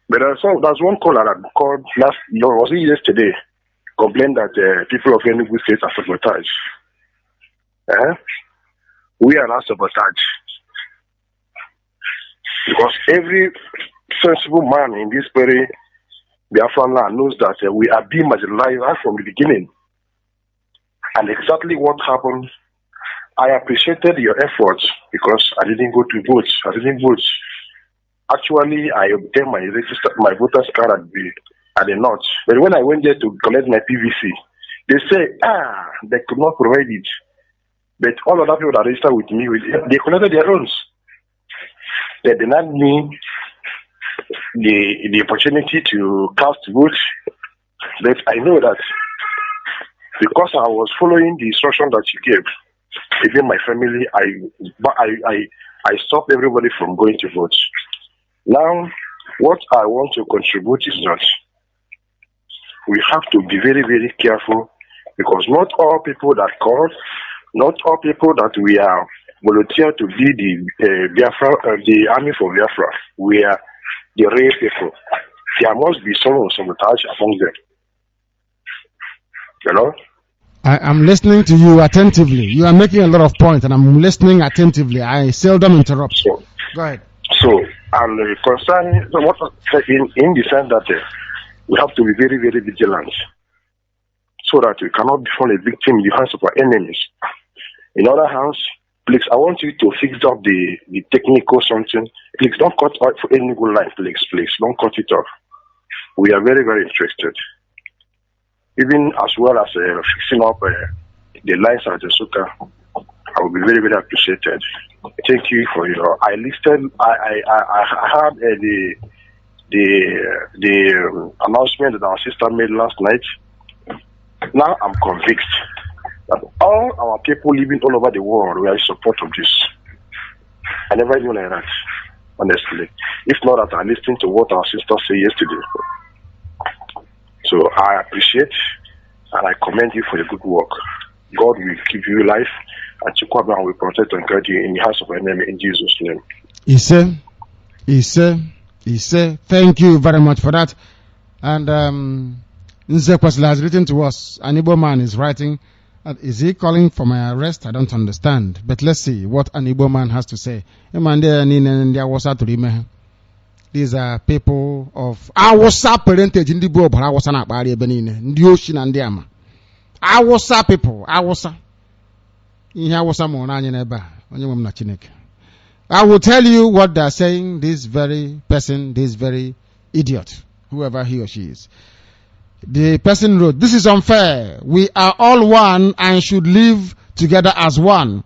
But there's one caller that called was it yesterday, complained that people of Enugu State are sabotaged. We are not sabotaged. Because every sensible man in this very Biafran land knows that we are being marginalized right from the beginning. And exactly what happened, I appreciated your efforts because I didn't go to vote. I didn't vote. Actually, I obtained my voter's card at the north. But when I went there to collect my PVC, they say, they could not provide it. But all other people that registered with me, they collected their own. They denied me the opportunity to cast votes. But I know that because I was following the instruction that you gave, even my family, I stopped everybody from going to vote. Now, what I want to contribute is that we have to be very, very careful, because not all people that call, not all people that we are volunteer to be the Biafra, the army for Biafra, we are the real people. There must be some sabotage among them. You know? I am listening to you attentively. You are making a lot of points, and I'm listening attentively. I seldom interrupt. So, go ahead. So, and concerning in the sense that we have to be very, very vigilant, so that we cannot become a victim in the hands of our enemies. In other hands, please, I want you to fix up the technical something. Please don't cut out for any good line, please. Don't cut it off. We are very, very interested. Even as well as fixing up the lines at the Suka. I will be very, very appreciated. Thank you for your. I listened. I heard the announcement that our sister made last night. Now I'm convinced that all our people living all over the world were in support of this. I never knew like that, honestly. If not that I listened to what our sister said yesterday. So I appreciate and I commend you for your good work. God will give you life and Chikwaba will protect and guide you in the house of your enemy in Jesus' name. He said, thank you very much for that. And Nzekwesili has written to us. An Igbo man is writing. Is he calling for my arrest? I don't understand. But let's see what an Igbo man has to say. These are people of Awusa parentage in the Igbo, but Awusa na akpari ebe niile. Ndị oshi na ndị ama. Awusa people, Awusa. Ihe Awusa mụrụ anyị n'ebe a. Onye nwe m na Chineke. I will tell you what they are saying, this very person, this very idiot, whoever he or she is. The person wrote, this is unfair. We are all one and should live together as one.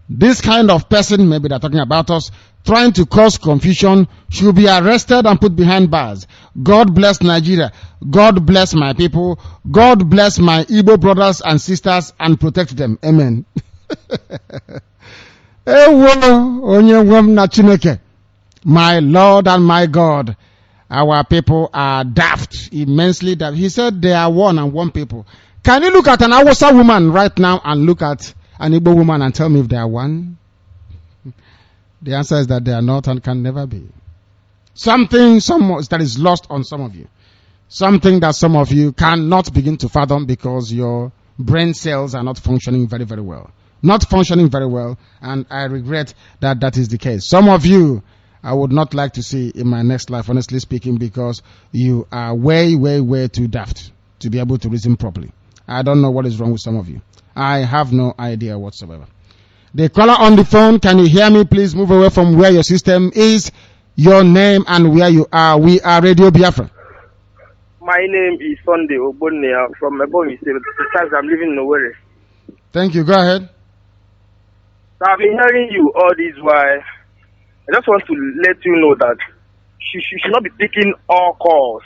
This kind of person, maybe they're talking about us, trying to cause confusion, should be arrested and put behind bars. God bless Nigeria. God bless my people. God bless my Igbo brothers and sisters and protect them. Amen. My Lord and my God, our people are daft, immensely daft. He said they are one and one people. Can you look at an Awusa woman right now and look at an Igbo woman and tell me if they are one? The answer is that they are not and can never be. Something that is lost on some of you. Something that some of you cannot begin to fathom because your brain cells are not functioning very, very well. Not functioning very well, and I regret that that is the case. Some of you, I would not like to see in my next life, honestly speaking, because you are way, way, way too daft to be able to reason properly. I don't know what is wrong with some of you. I have no idea whatsoever. The caller on the phone, can you hear me? Please move away from where your system is, your name, and where you are. We are Radio Biafra. My name is Sunday Ogbonnia from Ebonyi State. I'm living in Owerri. Thank you. Go ahead. So I've been hearing you all this while. I just want to let you know that she should not be taking all calls.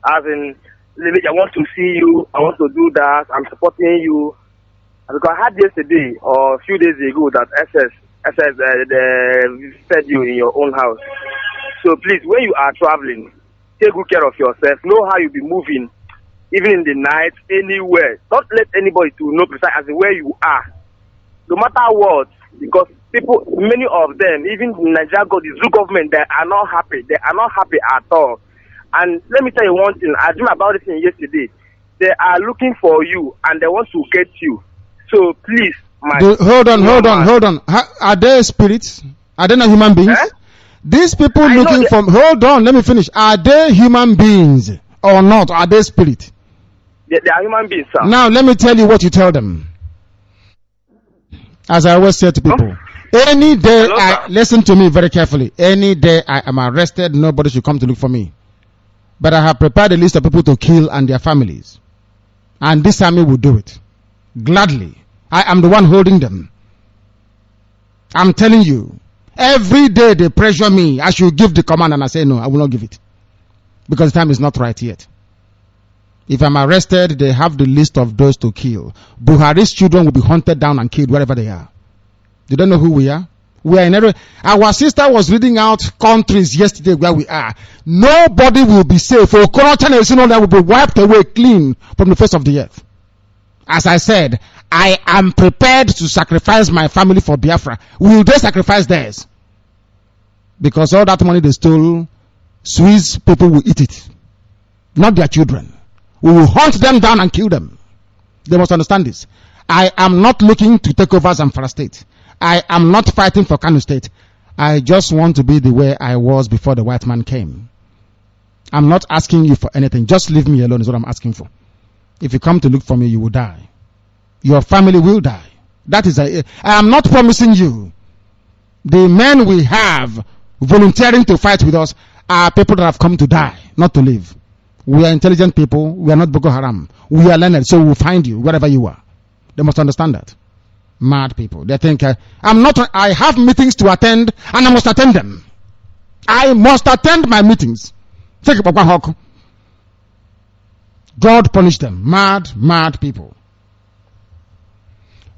As in, I want to see you, I want to do that, I'm supporting you. Because I heard yesterday or a few days ago that SS fed you in your own house. So please, when you are traveling, take good care of yourself. Know how you'll be moving, even in the night, anywhere. Don't let anybody to know precisely as in where you are. No matter what, because people, many of them, even in Nigeria, the Zoo government, they are not happy. They are not happy at all. And let me tell you one thing. I dreamed about this thing yesterday. They are looking for you and they want to get you. So please, hold on. Are they spirits? Are they not human beings? Eh? These people looking for, hold on, let me finish. Are they human beings or not? Are they spirits? They are human beings, sir. Now let me tell you what you tell them. As I always say to people, any day, listen to me very carefully. Any day I am arrested, nobody should come to look for me. But I have prepared a list of people to kill and their families. And this army will do it. Gladly. I am the one holding them. I'm telling you. Every day they pressure me. I should give the command and I say no, I will not give it. Because the time is not right yet. If I'm arrested, they have the list of those to kill. Buhari's children will be hunted down and killed wherever they are. You don't know who we are? We are in every. Our sister was reading out countries yesterday where we are. Nobody will be safe. For corruption and sin, all that will be wiped away clean from the face of the earth. As I said, I am prepared to sacrifice my family for Biafra. Will they sacrifice theirs? Because all that money they stole, Swiss people will eat it. Not their children. We will hunt them down and kill them. They must understand this. I am not looking to take over Zamfara State. I am not fighting for Kano State. I just want to be the way I was before the white man came. I'm not asking you for anything. Just leave me alone is what I'm asking for. If you come to look for me, you will die. Your family will die. That is I am not promising you. The men we have volunteering to fight with us are people that have come to die, not to live. We are intelligent people. We are not Boko Haram. We are learned, so we will find you wherever you are. They must understand that. Mad people. They think I have meetings to attend and I must attend them. I must attend my meetings. God punish them. Mad people.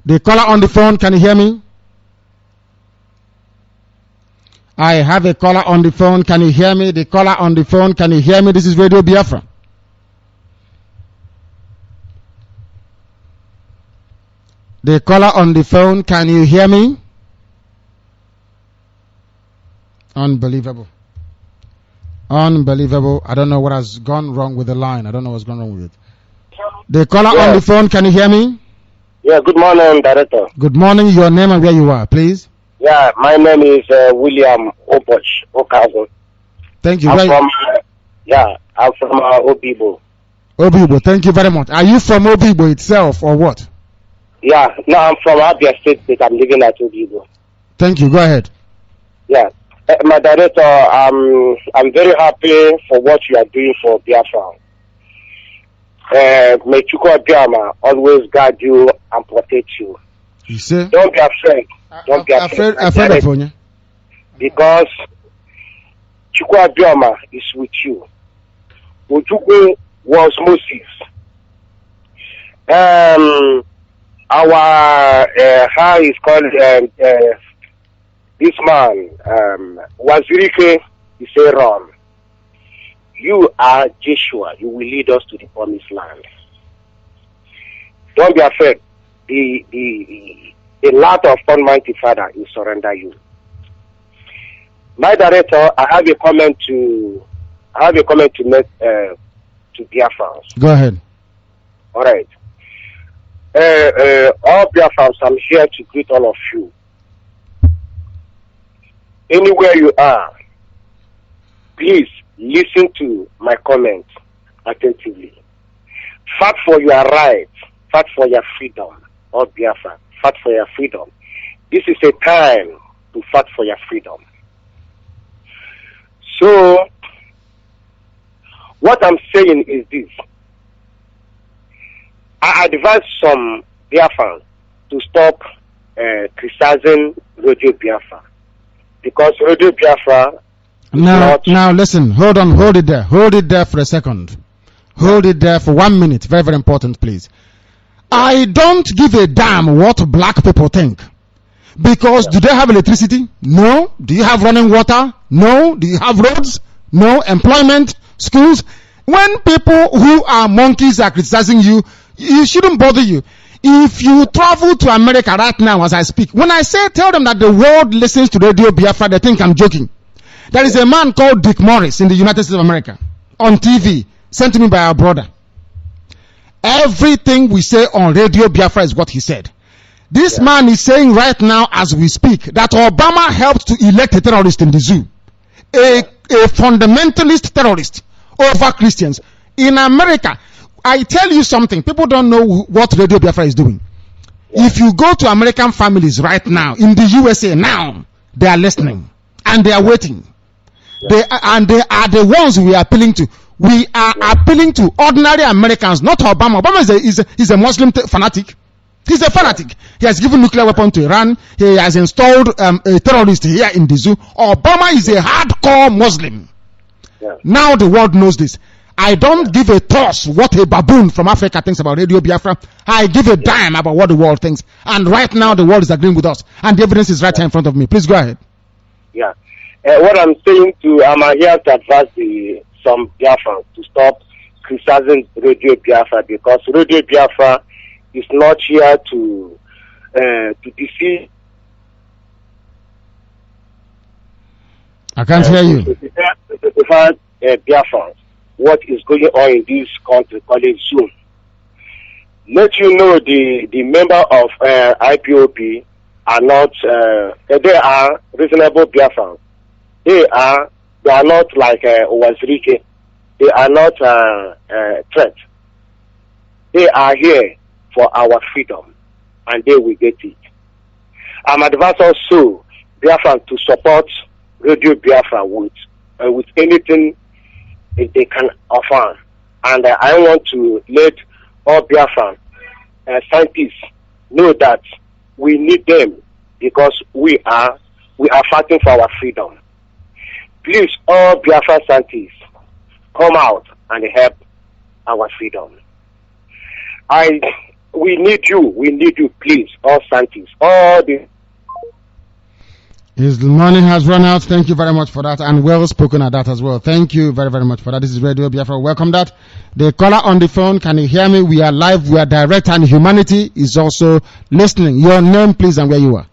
The caller on the phone, can you hear me? I have a caller on the phone, can you hear me? The caller on the phone, can you hear me? This is Radio Biafra. The caller on the phone, can you hear me? Unbelievable. Unbelievable. I don't know what has gone wrong with the line. I don't know what's gone wrong with it. The caller on the phone, can you hear me? Yeah, good morning, Director. Good morning. Your name and where you are, please. Yeah, my name is William Okazo. Thank you. I'm from Obibo. Obibo, thank you very much. Are you from Obibo itself or what? Yeah, no, I'm from Abia State, but I'm living at Obibo. Thank you. Go ahead. Yeah, my Director, I'm very happy for what you are doing for Biafra. May Chukwu Abiyama always guide you and protect you. You see? Don't be afraid. Don't be afraid. Because Chukwu Abiyama is with you. Ojukwu was Moses. How is called this man, Wazirike is Aaron. You are Joshua. You will lead us to the promised land. Don't be afraid. The lot of Almighty Father will surrender you. My Director, I have a comment to make to Biafrans. Go ahead. All right. All Biafrans, I'm here to greet all of you. Anywhere you are, please listen to my comment attentively. Fight for your rights. Fight for your freedom. All Biafra, fight for your freedom. This is a time to fight for your freedom. So, what I'm saying is this. I advise some Biafrans to stop criticizing Radio Biafra. Because Radio Biafra... Now listen, hold it there for a second. Hold it there for 1 minute. Very, very important, please. I don't give a damn what black people think. Because do they have electricity? No. Do you have running water? No. Do you have roads? No. Employment? Schools? When people who are monkeys are criticizing you, it shouldn't bother you. If you travel to America right now as I speak, when I say tell them that the world listens to Radio Biafra, they think I'm joking. There is a man called Dick Morris in the United States of America on TV, sent to me by our brother. Everything we say on Radio Biafra is what he said. This man is saying right now as we speak that Obama helped to elect a terrorist in the zoo. A fundamentalist terrorist over Christians. In America, I tell you something, people don't know what Radio Biafra is doing. If you go to American families right now, in the USA now, they are listening and they are waiting. They are the ones we are appealing to. We are appealing to ordinary Americans, not Obama. Obama is a Muslim fanatic. He's a fanatic. He has given nuclear weapon to Iran. He has installed a terrorist here in the zoo. Obama is a hardcore Muslim. Now the world knows this. I don't give a toss what a baboon from Africa thinks about Radio Biafra. I give a dime about what the world thinks. And right now the world is agreeing with us. And the evidence is right here in front of me. Please go ahead. Yeah. What I'm saying I'm here to advise some Biafra to stop criticizing Radio Biafra, because Radio Biafra is not here to deceive. I can't hear you. Biafra, what is going on in this country, call it soon. Let you know the member of IPOB are not, they are reasonable Biafrans. They are not like Wazirike. They are not threat. They are here for our freedom, and they will get it. I'm advising also Biafra to support Radio Biafra with anything they can offer. And I want to let all Biafra scientists know that We need them because we are fighting for our freedom. Please, all Biafra scientists, come out and help our freedom. We need you, please, all scientists, all the. His money has run out. Thank you very much for that, and well spoken at that as well. Thank you very, very much for that. This is Radio Biafra. Welcome that. The caller on the phone, can you hear me? We are live, we are direct, and humanity is also listening. Your name, please, and where you are.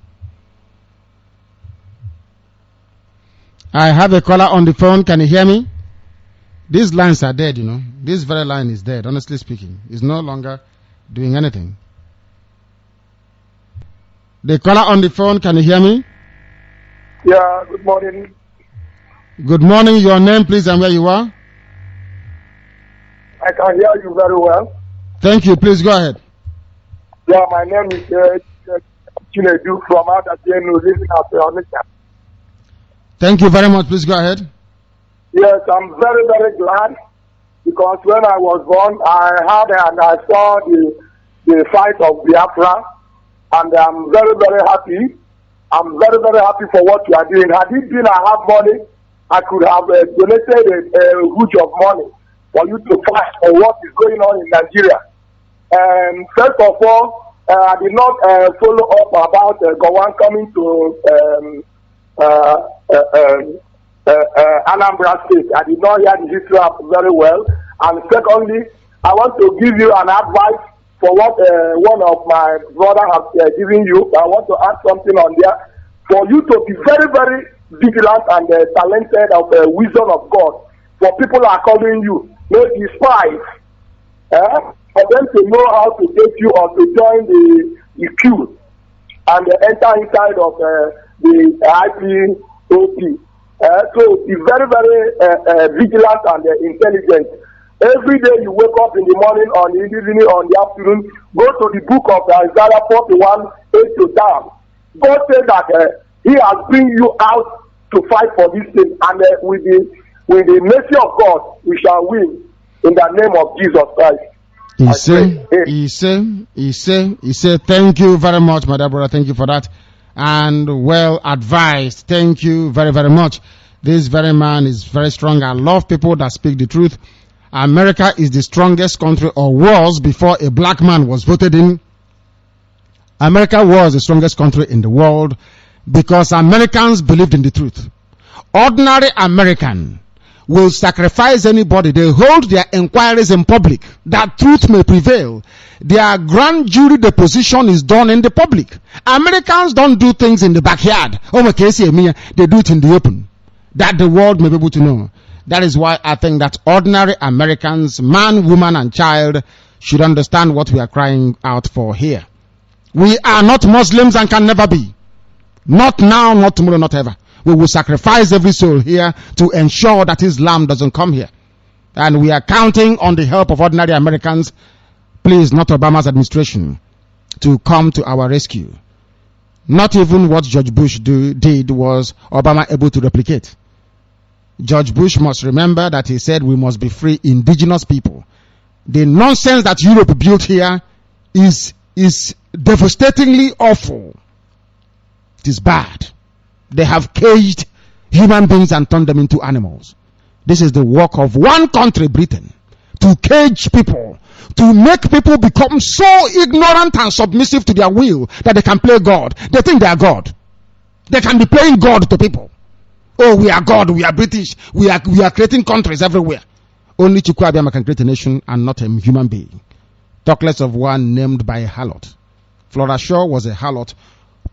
I have a caller on the phone. Can you hear me? These lines are dead, you know. This very line is dead, honestly speaking. It's no longer doing anything. The caller on the phone, can you hear me? Yeah, good morning. Good morning. Your name, please, and where you are. I can hear you very well. Thank you. Please go ahead. Yeah, my name is Chinedu from out at the end, living at Onitsha. Thank you very much. Please go ahead. Yes, I'm very, very glad because when I was born, I had and I saw the fight of Biafra, and I'm very, very happy. I'm very, very happy for what you are doing. Had it been I have money, I could have donated a huge of money for you to fight for what is going on in Nigeria. First of all, I did not follow up about Gowon coming to Anambra State. I did not hear the history very well. And secondly, I want to give you an advice for what one of my brother has given you. I want to add something on there. For you to be very, very vigilant and talented of the wisdom of God. For people are calling you, maybe spies. For them to know how to take you or to join the queue and enter inside of the IPOB. So be very, very vigilant and intelligent. Every day you wake up in the morning, on the evening, on the afternoon, go to the book of Isaiah 41, 8 to down. God said that He has bring you out to fight for this thing, and with the mercy of God, we shall win in the name of Jesus Christ. He said, thank you very much, my dear brother. Thank you for that. And well advised. Thank you very, very much. This very man is very strong. I love people that speak the truth. America is the strongest country, or was before a black man was voted in. America was the strongest country in the world because Americans believed in the truth. Ordinary American will sacrifice anybody. They hold their inquiries in public that truth may prevail. Their grand jury deposition is done in the public. Americans don't do things in the backyard. Oh, my case, they do it in the open, that the world may be able to know. That is why I think that ordinary Americans, man, woman, and child, should understand what we are crying out for here. We are not Muslims and can never be. Not now, not tomorrow, not ever. We will sacrifice every soul here to ensure that Islam doesn't come here. And we are counting on the help of ordinary Americans, please, not Obama's administration, to come to our rescue. Not even what George Bush did was Obama able to replicate. George Bush must remember that he said we must be free indigenous people. The nonsense that Europe built here is devastatingly awful. It is bad. They have caged human beings and turned them into animals. This is the work of one country, Britain, to cage people, to make people become so ignorant and submissive to their will that they can play God. They think they are God. They can be playing God to people. Oh, we are God, we are British, we are creating countries everywhere. Only Chukwu Abiyama can create a nation and not a human being. Talk less of one named by a harlot. Flora Shaw was a harlot,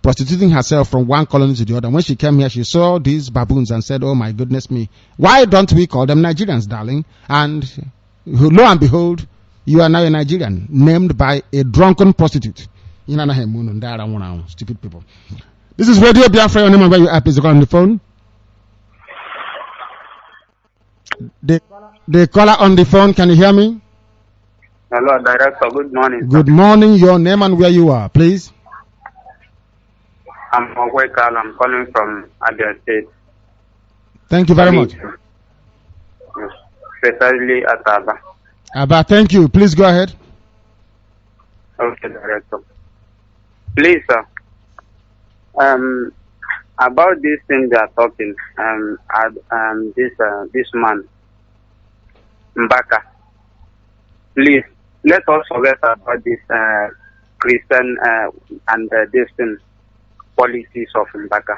prostituting herself from one colony to the other. When she came here, she saw these baboons and said, oh my goodness me, why don't we call them Nigerians, darling? And lo and behold, you are now a Nigerian, named by a drunken prostitute. Stupid people. This is Radio Biafra. Your name and where you are, please call on the phone. The caller on the phone, can you hear me? Hello, Director. Good morning. Good morning. Your name and where you are, please. I'm Owekal. I'm calling from Abia State. Thank you very much. Yes, precisely at Aba. Aba, thank you. Please go ahead. Okay, Director. Please, sir, About this thing they are talking, this man, Mbaka, please, let us forget about this Christian and this thing, policies of Mbaka.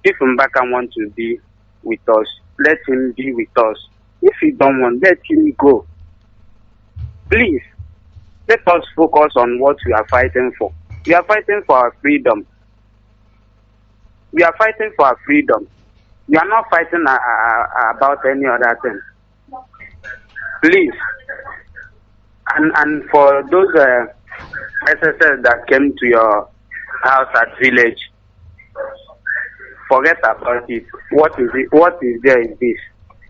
If Mbaka wants to be with us, let him be with us. If he don't want, let him go. Please, let us focus on what we are fighting for. We are fighting for our freedom. We are fighting for our freedom. We are not fighting about any other thing. Please. And for those SSS that came to your house at village, forget about it. What is it? What is there is this.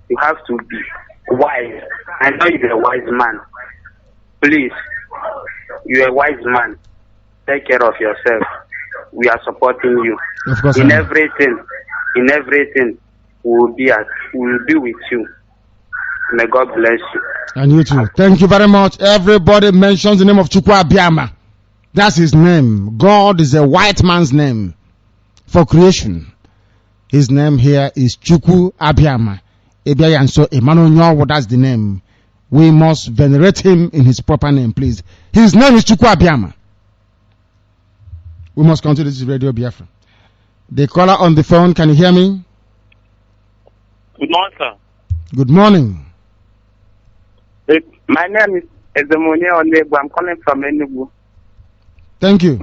You have to be wise. I know you're a wise man. Please, you're a wise man. Take care of yourself. We are supporting you. Of course, in everything, we will be with you. May God bless you. And you too. Thank you very much. Everybody mentions the name of Chukwu Abiyama. That's his name. God is a white man's name for creation. His name here is Chukwu Abiyama. And so Emmanuel, that's the name. We must venerate him in his proper name, please. His name is Chukwu Abiyama. We must continue. This is Radio Biafra. The caller on the phone, can you hear me? Good morning, sir. Good morning. My name is Ezemonia Onegbu. I'm calling from Enugu. Thank you.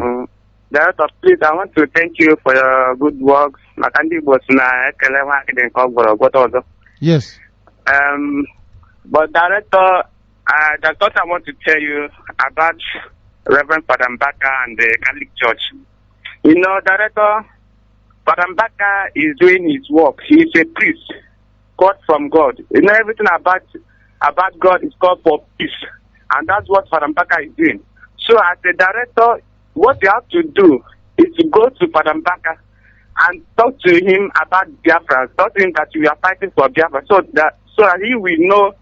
Director, please, I want to thank you for your good works. Yes. But Director, I thought I want to tell you about Reverend Father Mbaka and the Catholic Church. You know, Director, Father Mbaka is doing his work. He is a priest, God from God. You know, everything about God is called for peace. And that's what Father Mbaka is doing. So as a director, what you have to do is to go to Father Mbaka and talk to him about Biafra. Talk to him that we are fighting for Biafra, so that he will know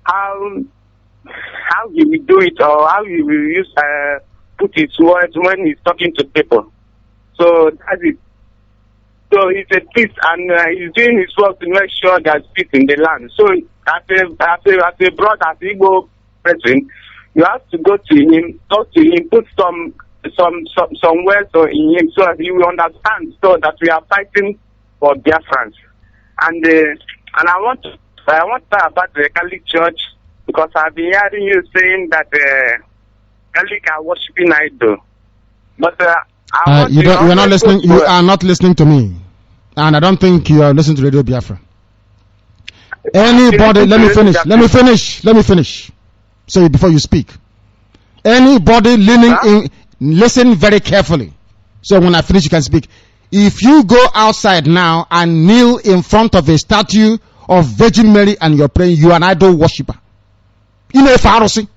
how he will do it, or how he will use put his words when he's talking to people. So that's it. So he's a priest, and he's doing his work to make sure there's peace in the land. So as a brother, as Igbo person, you have to go to him, talk to him, put some words in him, so that he will understand, so that we are fighting for Biafrans. And I want to talk about the Catholic Church, because I've been hearing you saying that Catholic are worshiping idol. But you are not listening. You are not listening to me, and I don't think you are listening to Radio Biafra. Anybody, let me finish. So before you speak, anybody leaning in, listen very carefully. So when I finish, you can speak. If you go outside now and kneel in front of a statue of Virgin Mary and you're praying, you are an idol worshiper. In a Pharisee.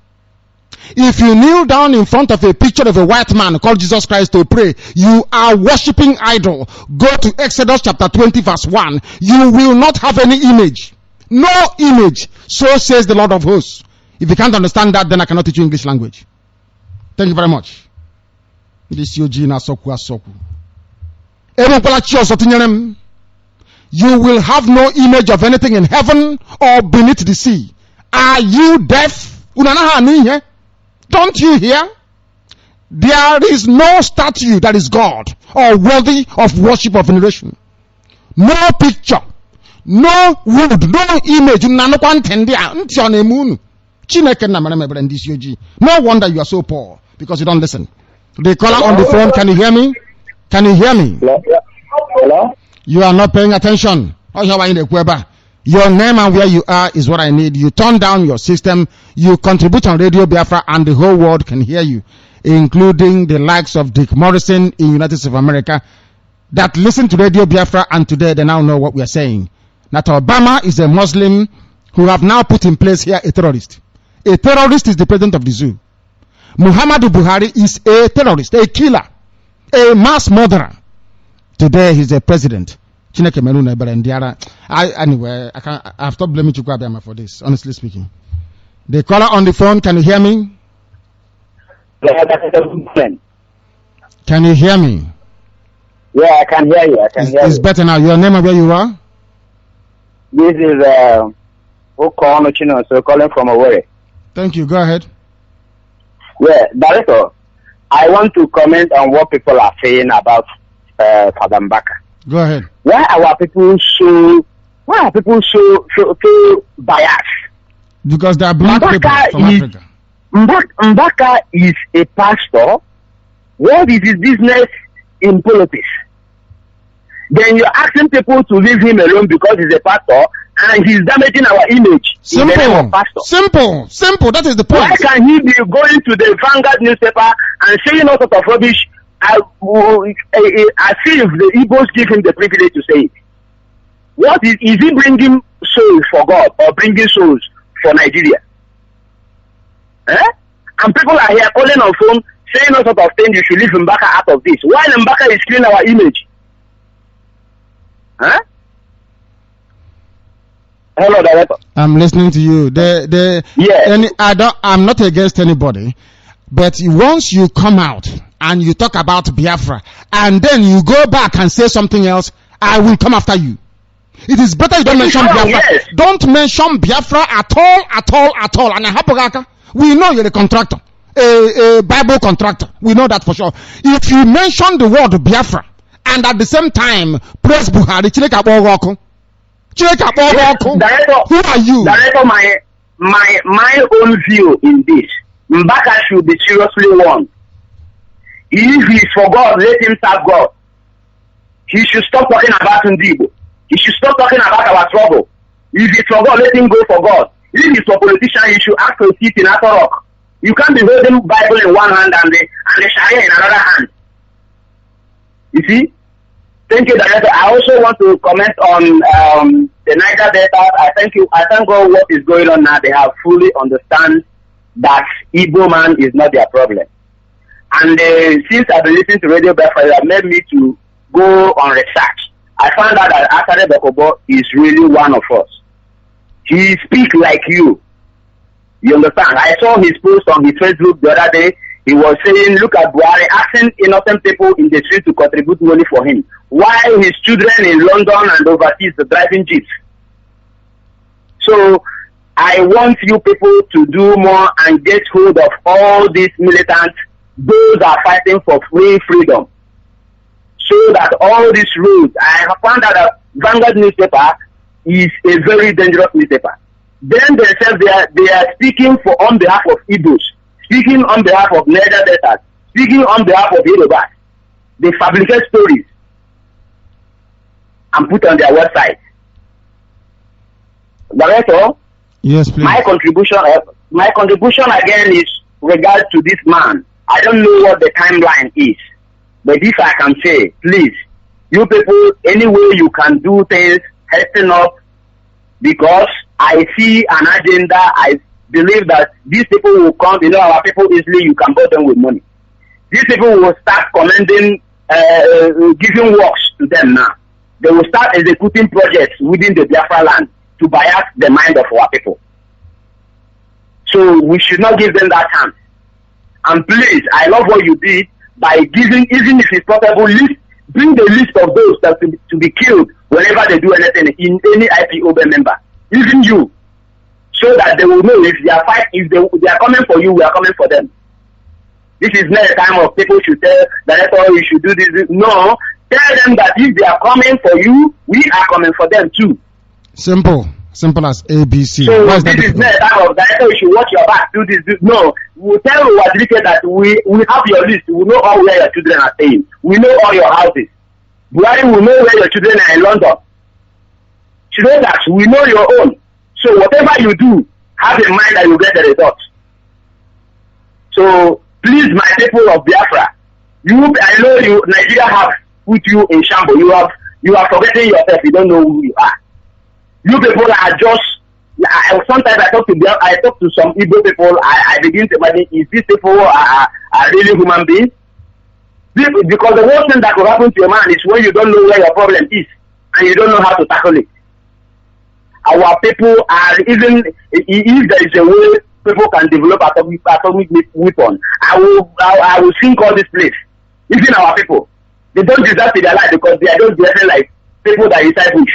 If you kneel down in front of a picture of a white man called Jesus Christ to pray, you are worshipping idol. Go to Exodus chapter 20 verse 1. You will not have any image. No image. So says the Lord of hosts. If you can't understand that, then I cannot teach you English language. Thank you very much. You will have no image of anything in heaven or beneath the sea. Are you deaf? Don't you hear? There is no statue that is God or worthy of worship or veneration. No picture, no wood, no image. No wonder you are so poor, because you don't listen. The caller on the phone, can you hear me? Can you hear me? Hello? You are not paying attention. Your name and where you are is what I need. You turn down your system, you contribute on Radio Biafra, and the whole world can hear you, including the likes of Dick Morrison in United States of America that listen to Radio Biafra, and today they now know what we are saying. That Obama is a Muslim who have now put in place here a terrorist. A terrorist is the president of the zoo. Muhammadu Buhari is a terrorist, a killer, a mass murderer. Today he's a president. Anyway, I've stopped blaming Chukwu Abiyama for this, honestly speaking. The caller on the phone, can you hear me? Can you hear me? Yeah, I can hear you. It's better now. Your name and where you are? This is Okon Chino, so calling from Owerri. Thank you. Go ahead. Yeah, Director, I want to comment on what people are saying about Father Mbaka. Go ahead. Why are people so biased? Because they are black people from Africa. Mbaka is a pastor. What is his business in politics? Then you're asking people to leave him alone because he's a pastor and he's damaging our image. Simple. Simple. That is the point. Why can he be going to the Vanguard newspaper and saying all sorts of rubbish as if the Igbos give him the privilege to say it? What is he bringing souls for God or bringing souls for Nigeria? And people are here calling on phone saying all sorts of things. You should leave Mbaka out of this. While Mbaka is killing our image. Hello, Director. I'm listening to you. I'm not against anybody, but once you come out and you talk about Biafra and then you go back and say something else, I will come after you. It is better you don't mention Biafra. Yes. Don't mention Biafra at all. And we know you're a contractor, a Bible contractor. We know that for sure. If you mention the word Biafra and at the same time praise Buhari, Director, who are you? Director, my own view in this, Mbaka should be seriously warned. If he's for God, let him serve God. He should stop talking about Igbo. He should stop talking about our trouble. If he's for God, let him go for God. If he's for politician, he should ask for a seat in Atorok. You can't be holding Bible in one hand and the Sharia in another hand. You see? Thank you, Director. I also want to comment on the Naija Delta. I thank God what is going on now. They have fully understand that Igbo man is not their problem. And since I've been listening to RadioBiafra, it made me to go on research. I found out that Asare Bekobo is really one of us. He speaks like you. You understand? I saw his post on his Facebook the other day. He was saying, look at Buhari asking innocent people in the street to contribute money for him, while his children in London and overseas are driving jeeps. So I want you people to do more and get hold of all these militants. Those are fighting for freedom. So that all these rules, I have found out that Vanguard newspaper is a very dangerous newspaper. Then themselves, they are speaking on behalf of Igbos, speaking on behalf of Naija Delta, speaking on behalf of Yoruba. They fabricate stories and put on their website. Director, yes, please. My contribution again is regard to this man. I don't know what the timeline is, but if I can say, please, you people, any way you can do things, hasten up, because I see an agenda. I believe that these people will come, our people easily, you can buy them with money. These people will start commending, giving works to them now. They will start executing projects within the Biafra land to bias the mind of our people. So we should not give them that chance. And please, I love what you did by giving, even if it's possible, bring the list of those that to be killed whenever they do anything in any IPOB member, even you, so that they will know if they are they are coming for you, we are coming for them. This is not a time of people should tell that you should do this. No, tell them that if they are coming for you, we are coming for them too. Simple as ABC. So this is not a time of that you should watch your back, do this. No, we'll tell Wadrike that we have your list. We know all where your children are staying. We know all your houses. Buhari will know where your children are in London. That we know your own. So whatever you do, have in mind that you get the results. So please, my people of Biafra, I know Nigeria have put you in shambles. You are forgetting yourself. You don't know who you are. You people are just. Sometimes I talk to some Igbo people. I begin to imagine, is these people are really human beings? Because the worst thing that will happen to a man is when you don't know where your problem is and you don't know how to tackle it. Our people are, even if there is a way people can develop atomic weapon, I will sink all this place. even our people. They don't deserve to be alive because they are just behaving like people that inside bush.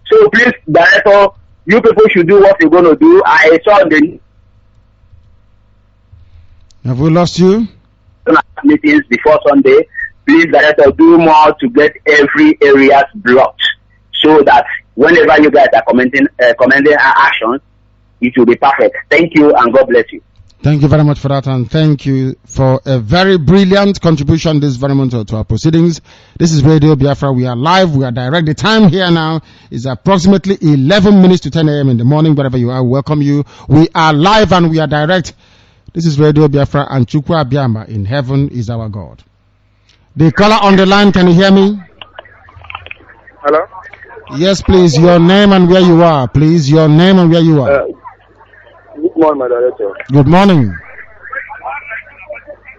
So please, director, you people should do what you're going to do. I saw the Have we lost you? meetings before Sunday. Please, director, do more to get every area blocked so that whenever you guys are commenting our actions, it will be perfect. Thank you and God bless you. Thank you very much for that, and thank you for a very brilliant contribution this very moment to our proceedings. This is Radio Biafra. We are live. We are direct. The time here now is approximately 11 minutes to 10 a.m. in the morning. Wherever you are, welcome you. We are live and we are direct. This is Radio Biafra, and Chukwu Abiyama in heaven is our God. The caller on the line, can you hear me? Hello? Yes, please. Your name and where you are. Please, your name and where you are. Good morning, my director. Good morning.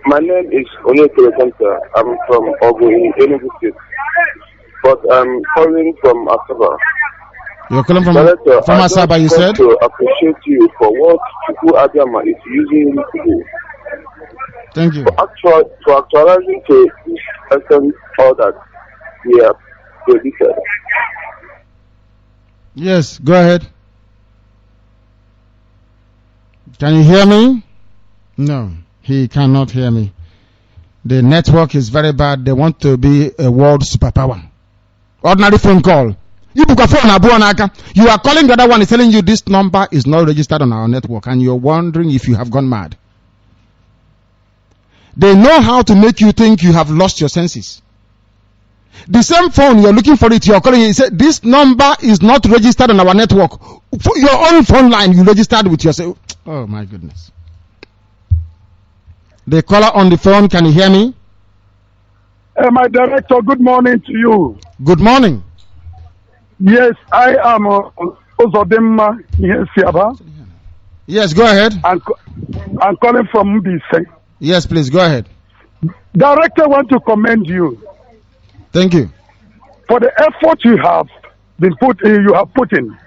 My name is Onyekere Kenta. I'm from Ogun in Enugu State, but I'm calling from Asaba. You're calling from Director, Asaba, you said? I to appreciate you for what Chukwu Abiyama is using you to do. Thank you. For actualizing to this extent all that we have predicted. Yes, go ahead. Can you hear me? No, he cannot hear me. The network is very bad. They want to be a world superpower. Ordinary phone call. You book a phone, you are calling the other one, is telling you this number is not registered on our network, and you're wondering if you have gone mad. They know how to make you think you have lost your senses. The same phone, you're looking for it, you're calling it, you say, this number is not registered on our network. For your own phone line, you registered with yourself. Oh my goodness. The caller on the phone, can you hear me? My director, good morning to you. Good morning. Yes, I am Ozodema Siaba. Yes, go ahead. I'm calling from Mbise. Yes, please, go ahead. Director, I want to commend you. Thank you. For the effort you have put in.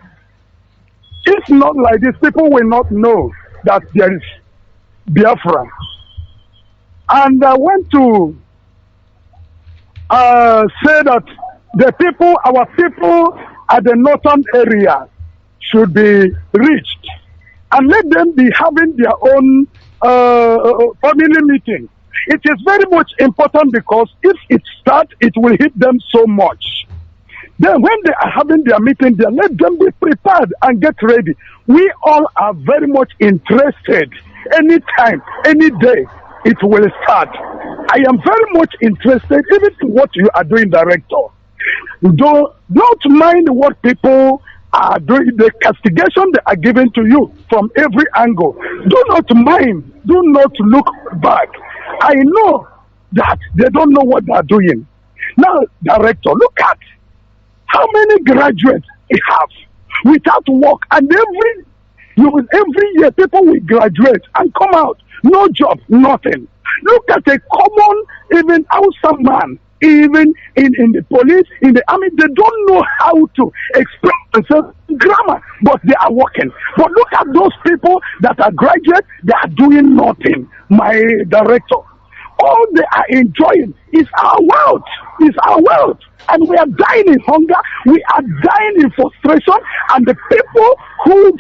If not like this, people will not know that there is Biafra. And I want to say that our people at the northern area should be reached and let them be having their own family meeting. It is very much important because if it starts, it will hit them so much. Then when they are having their meeting there, let them be prepared and get ready. We all are very much interested. Anytime, any day, it will start. I am very much interested even in what you are doing, Director. Don't mind what people are doing, the castigation they are giving to you from every angle. Do not mind. Do not look back. I know that they don't know what they are doing. Now, Director, look at how many graduates we have without work, and every year people will graduate and come out, no job, nothing. Look at a common, even outside man, even in the police, in the army, they don't know how to express themselves in grammar, but they are working. But look at those people that are graduates, they are doing nothing. My Director, all they are enjoying is our wealth. Is our wealth. And we are dying in hunger. We are dying in frustration. And the people who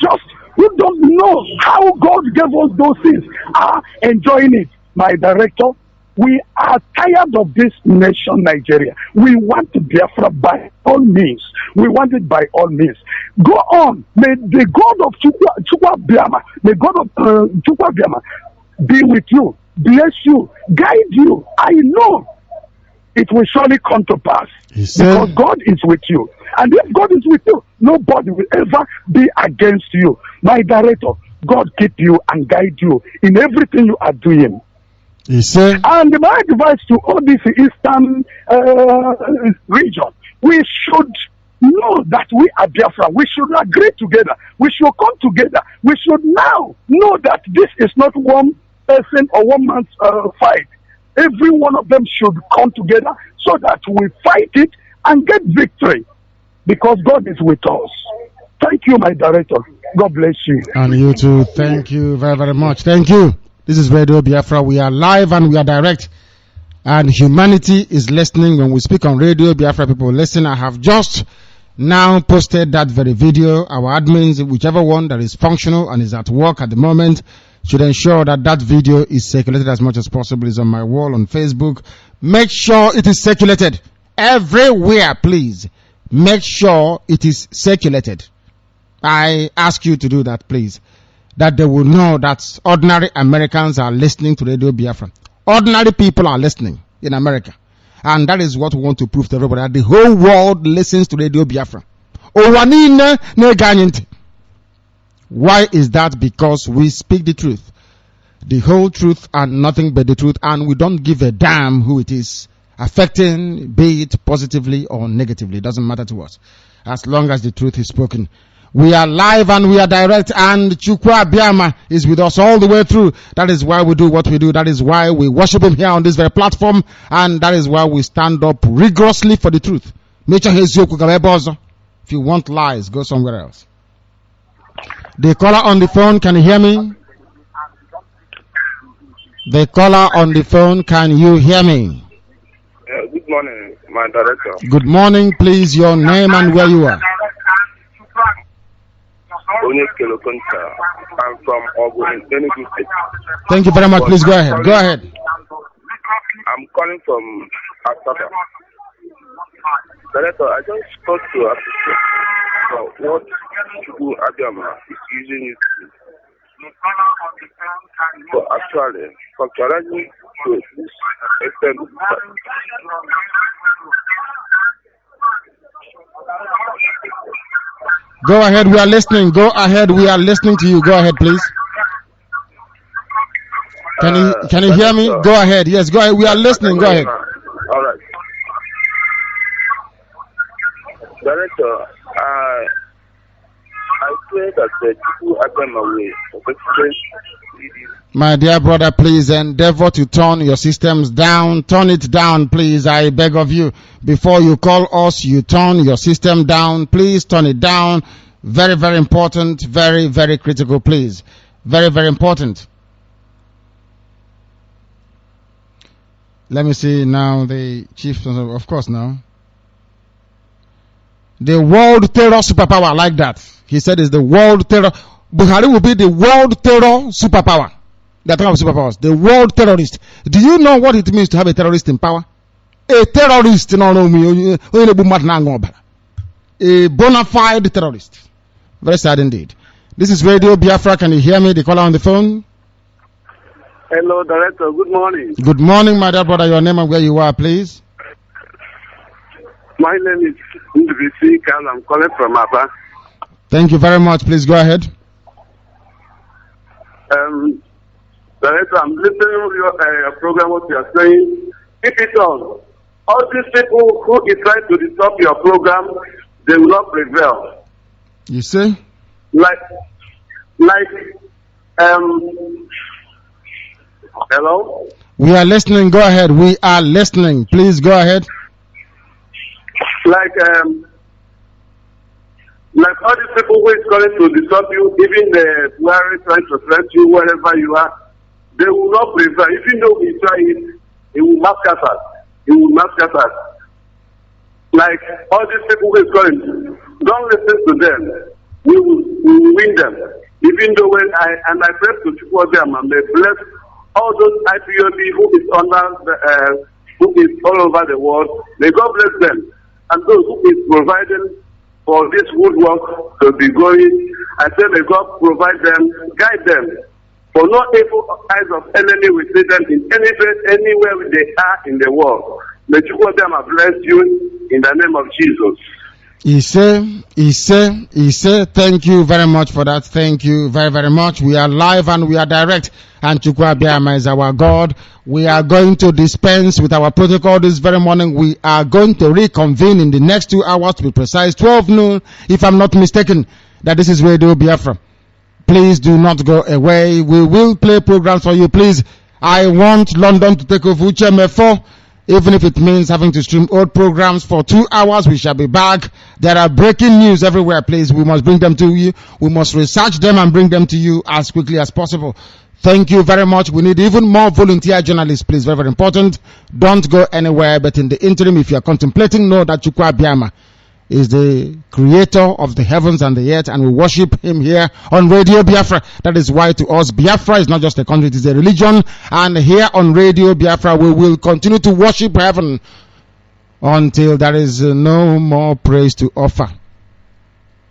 don't know how God gave us those things are enjoying it. My Director, we are tired of this nation, Nigeria. We want Biafra by all means. We want it by all means. Go on. May the God of Chukwu Abiyama, the God of Chukwu Abiyama be with you, bless you, guide you. I know it will surely come to pass because God is with you. And if God is with you, nobody will ever be against you. My Director, God keep you and guide you in everything you are doing. And my advice to all this eastern region, we should know that we are Biafra. We should agree together. We should come together. We should now know that this is not one person or one man's fight. Every one of them should come together so that we fight it and get victory because God is with us. Thank you, my Director. God bless you. And you too. Thank you very, very much. Thank you. This is Radio Biafra. We are live and we are direct. And humanity is listening when we speak on Radio Biafra. People listen. I have just now posted that very video. Our admins, whichever one that is functional and is at work at the moment, should ensure that that video is circulated as much as possible. It's on my wall on Facebook. Make sure it is circulated everywhere, please. Make sure it is circulated. I ask you to do that, please. That they will know that ordinary Americans are listening to Radio Biafra. Ordinary people are listening in America. And that is what we want to prove to everybody, that the whole world listens to Radio Biafra. Why is that? Because we speak the truth. The whole truth and nothing but the truth. And we don't give a damn who it is affecting, be it positively or negatively. It doesn't matter to us. As long as the truth is spoken. We are live and we are direct, and Chukwu Abiama is with us all the way through. That is why we do what we do. That is why we worship him here on this very platform, and that is why we stand up rigorously for the truth. If you want lies, go somewhere else. The caller on the phone, can you hear me? The caller on the phone, can you hear me? Good morning, my director. Good morning, please, your name and where you are. I'm from Ogu in Enugu State. Thank you very much. Please go ahead. Go ahead. I'm calling from Asaba. Director, I just spoke to appreciate what Chukwu Abiama is using it to. So actually, factualizing to this extent. Go ahead, we are listening. Go ahead, we are listening to you. Go ahead, please. Can you hear me? Go ahead. Yes, go ahead. We are listening. Go ahead. All right. Director, I pray that the people are going away. My dear brother, please endeavor to turn your systems down. Turn it down, please. I beg of you. Before you call us, you turn your system down. Please turn it down. Very, very important. Very, very critical, please. Very, very important. Let me see now the chief, of course, now. The world terror superpower, like that. He said is the world terror. Buhari will be the world terror superpower. They are talking about superpowers. The world terrorist. Do you know what it means to have a terrorist in power? A terrorist, a bona fide terrorist. Very sad indeed. This is Radio Biafra. Can you hear me? The caller on the phone. Hello, Director. Good morning. Good morning, my dear brother. Your name and where you are, please. My name is Ndvisi and I'm calling from Aba. Thank you very much. Please go ahead. Director, I'm listening to your program, what you are saying. Keep it on. All these people who is trying to disrupt your program, they will not prevail. You see? Hello? We are listening. Go ahead. We are listening. Please go ahead. Like all these people who is calling to disrupt you, even the Buhari trying to threat you wherever you are, they will not prevail. Even though we try it, it will massacre us. It will massacre us. Like all these people who is calling, don't listen to them. We will win them. Even though I pray to support them and may bless all those IPOB who is who is all over the world. May God bless them. And those who is providing for this woodwork to be going, I say may God provide them, guide them. For no evil eyes of enemy will see them in anywhere they are in the world. May you them bless you in the name of Jesus. He said, thank you very much for that. Thank you very, very much. We are live and we are direct. And Chukwu Abiama is our God. We are going to dispense with our protocol this very morning. We are going to reconvene in the next 2 hours, to be precise, 12 noon, if I'm not mistaken, that this is Radio Biafra. Please do not go away. We will play programs for you. Please, I want London to take over Ucheme4. Even if it means having to stream old programs for 2 hours, we shall be back. There are breaking news everywhere, please. We must bring them to you. We must research them and bring them to you as quickly as possible. Thank you very much. We need even more volunteer journalists, please. Very, very important. Don't go anywhere. But in the interim, if you are contemplating, know that Chukwu Abiyama is the creator of the heavens and the earth, and we worship him here on Radio Biafra. That is why to us, Biafra is not just a country, it is a religion. And here on Radio Biafra, we will continue to worship heaven until there is no more praise to offer.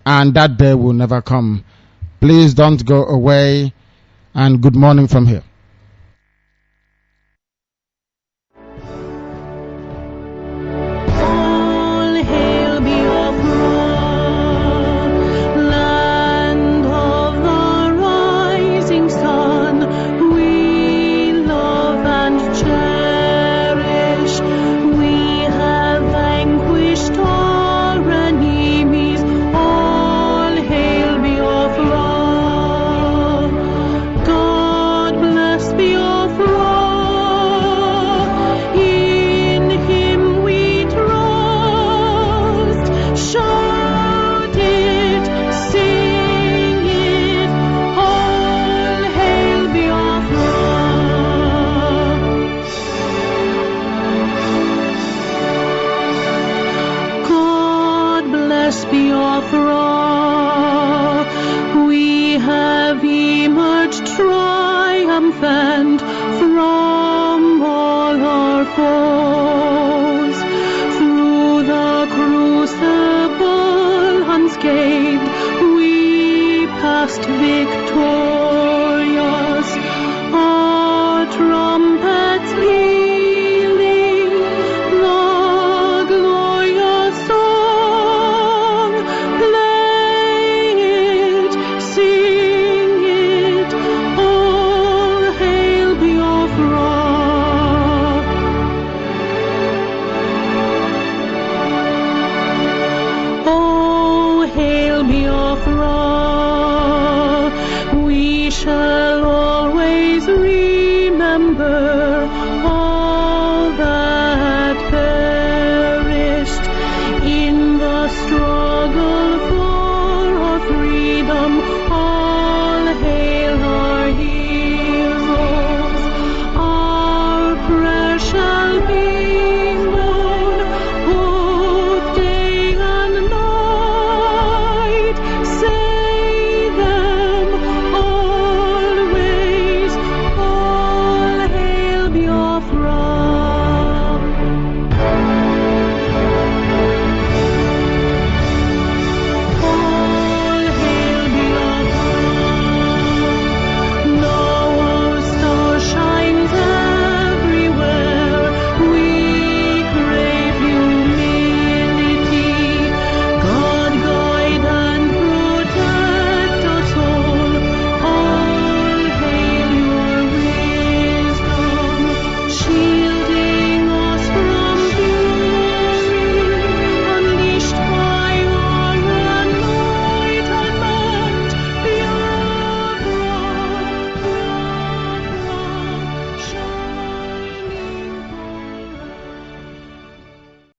And that day will never come. Please don't go away. And good morning from here. We have emerged triumphant from all our foes. Through the crucible unscathed, we passed victorious. Our trumpets pealing the glorious song. Play it, sing it, all hail Biafra. Oh, hail Biafra. We shall always remember